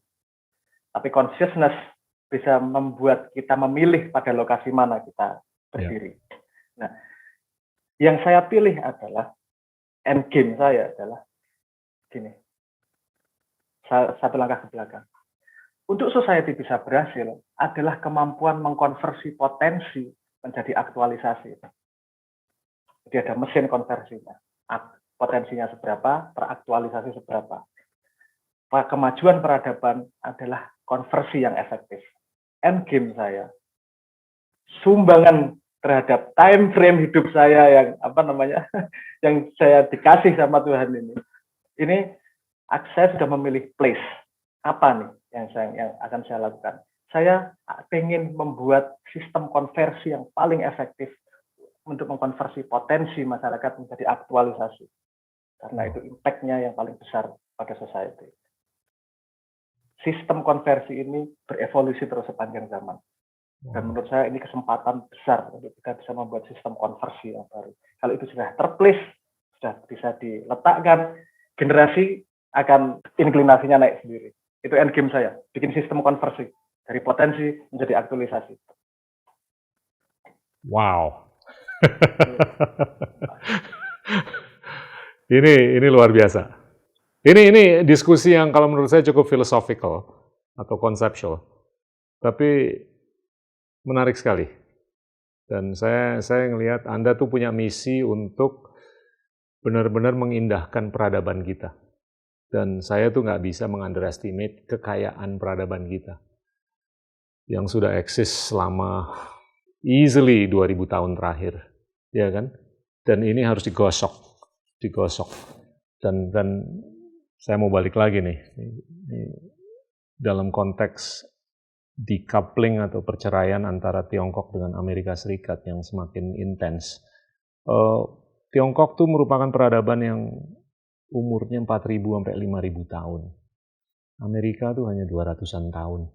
tapi consciousness bisa membuat kita memilih pada lokasi mana kita berdiri. Nah, yang saya pilih adalah end game saya adalah gini, satu langkah ke belakang. Untuk society bisa berhasil adalah kemampuan mengkonversi potensi menjadi aktualisasi. Jadi ada mesin konversinya. Potensinya seberapa, teraktualisasi seberapa. Kemajuan peradaban adalah konversi yang efektif. End game saya, sumbangan terhadap time frame hidup saya yang yang saya dikasih sama Tuhan ini saya sudah memilih place apa nih yang akan saya lakukan. Saya ingin membuat sistem konversi yang paling efektif untuk mengkonversi potensi masyarakat menjadi aktualisasi, karena itu impact-nya yang paling besar pada society. Sistem konversi ini berevolusi terus sepanjang zaman. Dan menurut saya ini kesempatan besar untuk kita bisa membuat sistem konversi yang baru. Kalau itu sudah terplis, sudah bisa diletakkan, generasi akan inklinasinya naik sendiri. Itu end game saya, bikin sistem konversi dari potensi menjadi aktualisasi. Wow. Ini luar biasa. Ini diskusi yang kalau menurut saya cukup philosophical atau conceptual, tapi menarik sekali. Dan saya ngelihat Anda tuh punya misi untuk benar-benar mengindahkan peradaban kita. Dan saya tuh nggak bisa meng-underestimate kekayaan peradaban kita yang sudah eksis selama easily 2000 tahun terakhir, ya kan? Dan ini harus digosok. Dan saya mau balik lagi nih, dalam konteks decoupling atau perceraian antara Tiongkok dengan Amerika Serikat yang semakin intens. Tiongkok tuh merupakan peradaban yang umurnya 4.000 sampai 5.000 tahun. Amerika tuh hanya 200-an tahun.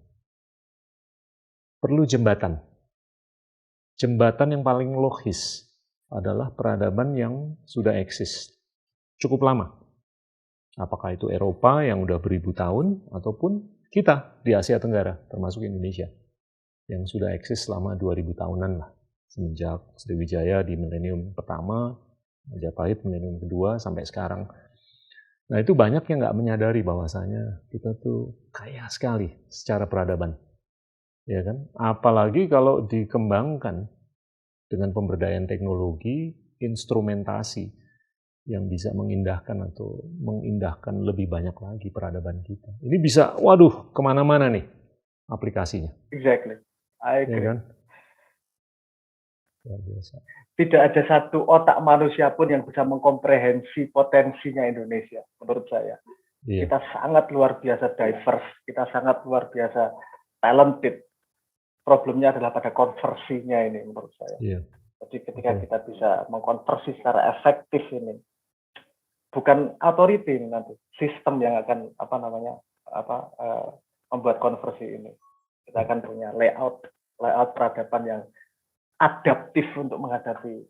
Perlu jembatan. Jembatan yang paling logis adalah peradaban yang sudah eksis cukup lama. Apakah itu Eropa yang udah beribu tahun, ataupun kita di Asia Tenggara, termasuk Indonesia, yang sudah eksis selama 2000 tahunan lah. Semenjak Sriwijaya di milenium pertama, Majapahit milenium kedua, sampai sekarang. Nah itu banyak yang nggak menyadari bahwasanya kita tuh kaya sekali secara peradaban. Ya kan? Apalagi kalau dikembangkan dengan pemberdayaan teknologi, instrumentasi yang bisa mengindahkan lebih banyak lagi peradaban kita. Ini bisa, waduh, kemana-mana nih aplikasinya. Exactly, I agree. Ya kan? Luar biasa. Tidak ada satu otak manusia pun yang bisa mengkomprehensi potensinya Indonesia, menurut saya. Iya. Kita sangat luar biasa diverse, kita sangat luar biasa talented. Problemnya adalah pada konversinya ini, menurut saya. Iya. Jadi ketika kita bisa mengkonversi secara efektif ini, bukan authority nanti, sistem yang akan membuat konversi ini. Kita akan punya layout peradaban yang adaptif untuk menghadapi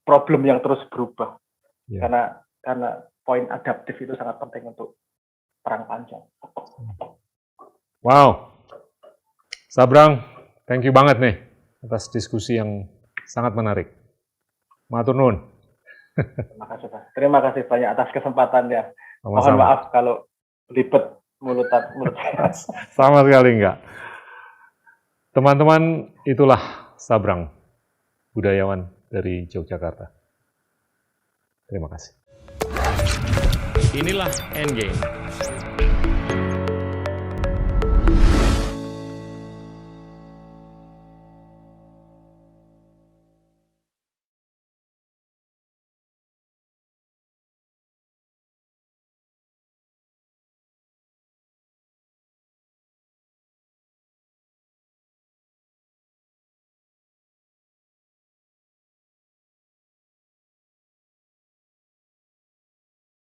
problem yang terus berubah. Yeah. Karena poin adaptif itu sangat penting untuk perang panjang. Wow, Sabrang, thank you banget nih atas diskusi yang sangat menarik. Matur nuwun. Terima kasih, Pak. Terima kasih banyak atas kesempatannya. Sama-sama. Mohon maaf kalau belibet mulut saya. Sama sekali enggak. Teman-teman, itulah Sabrang, budayawan dari Yogyakarta. Terima kasih. Inilah Endgame.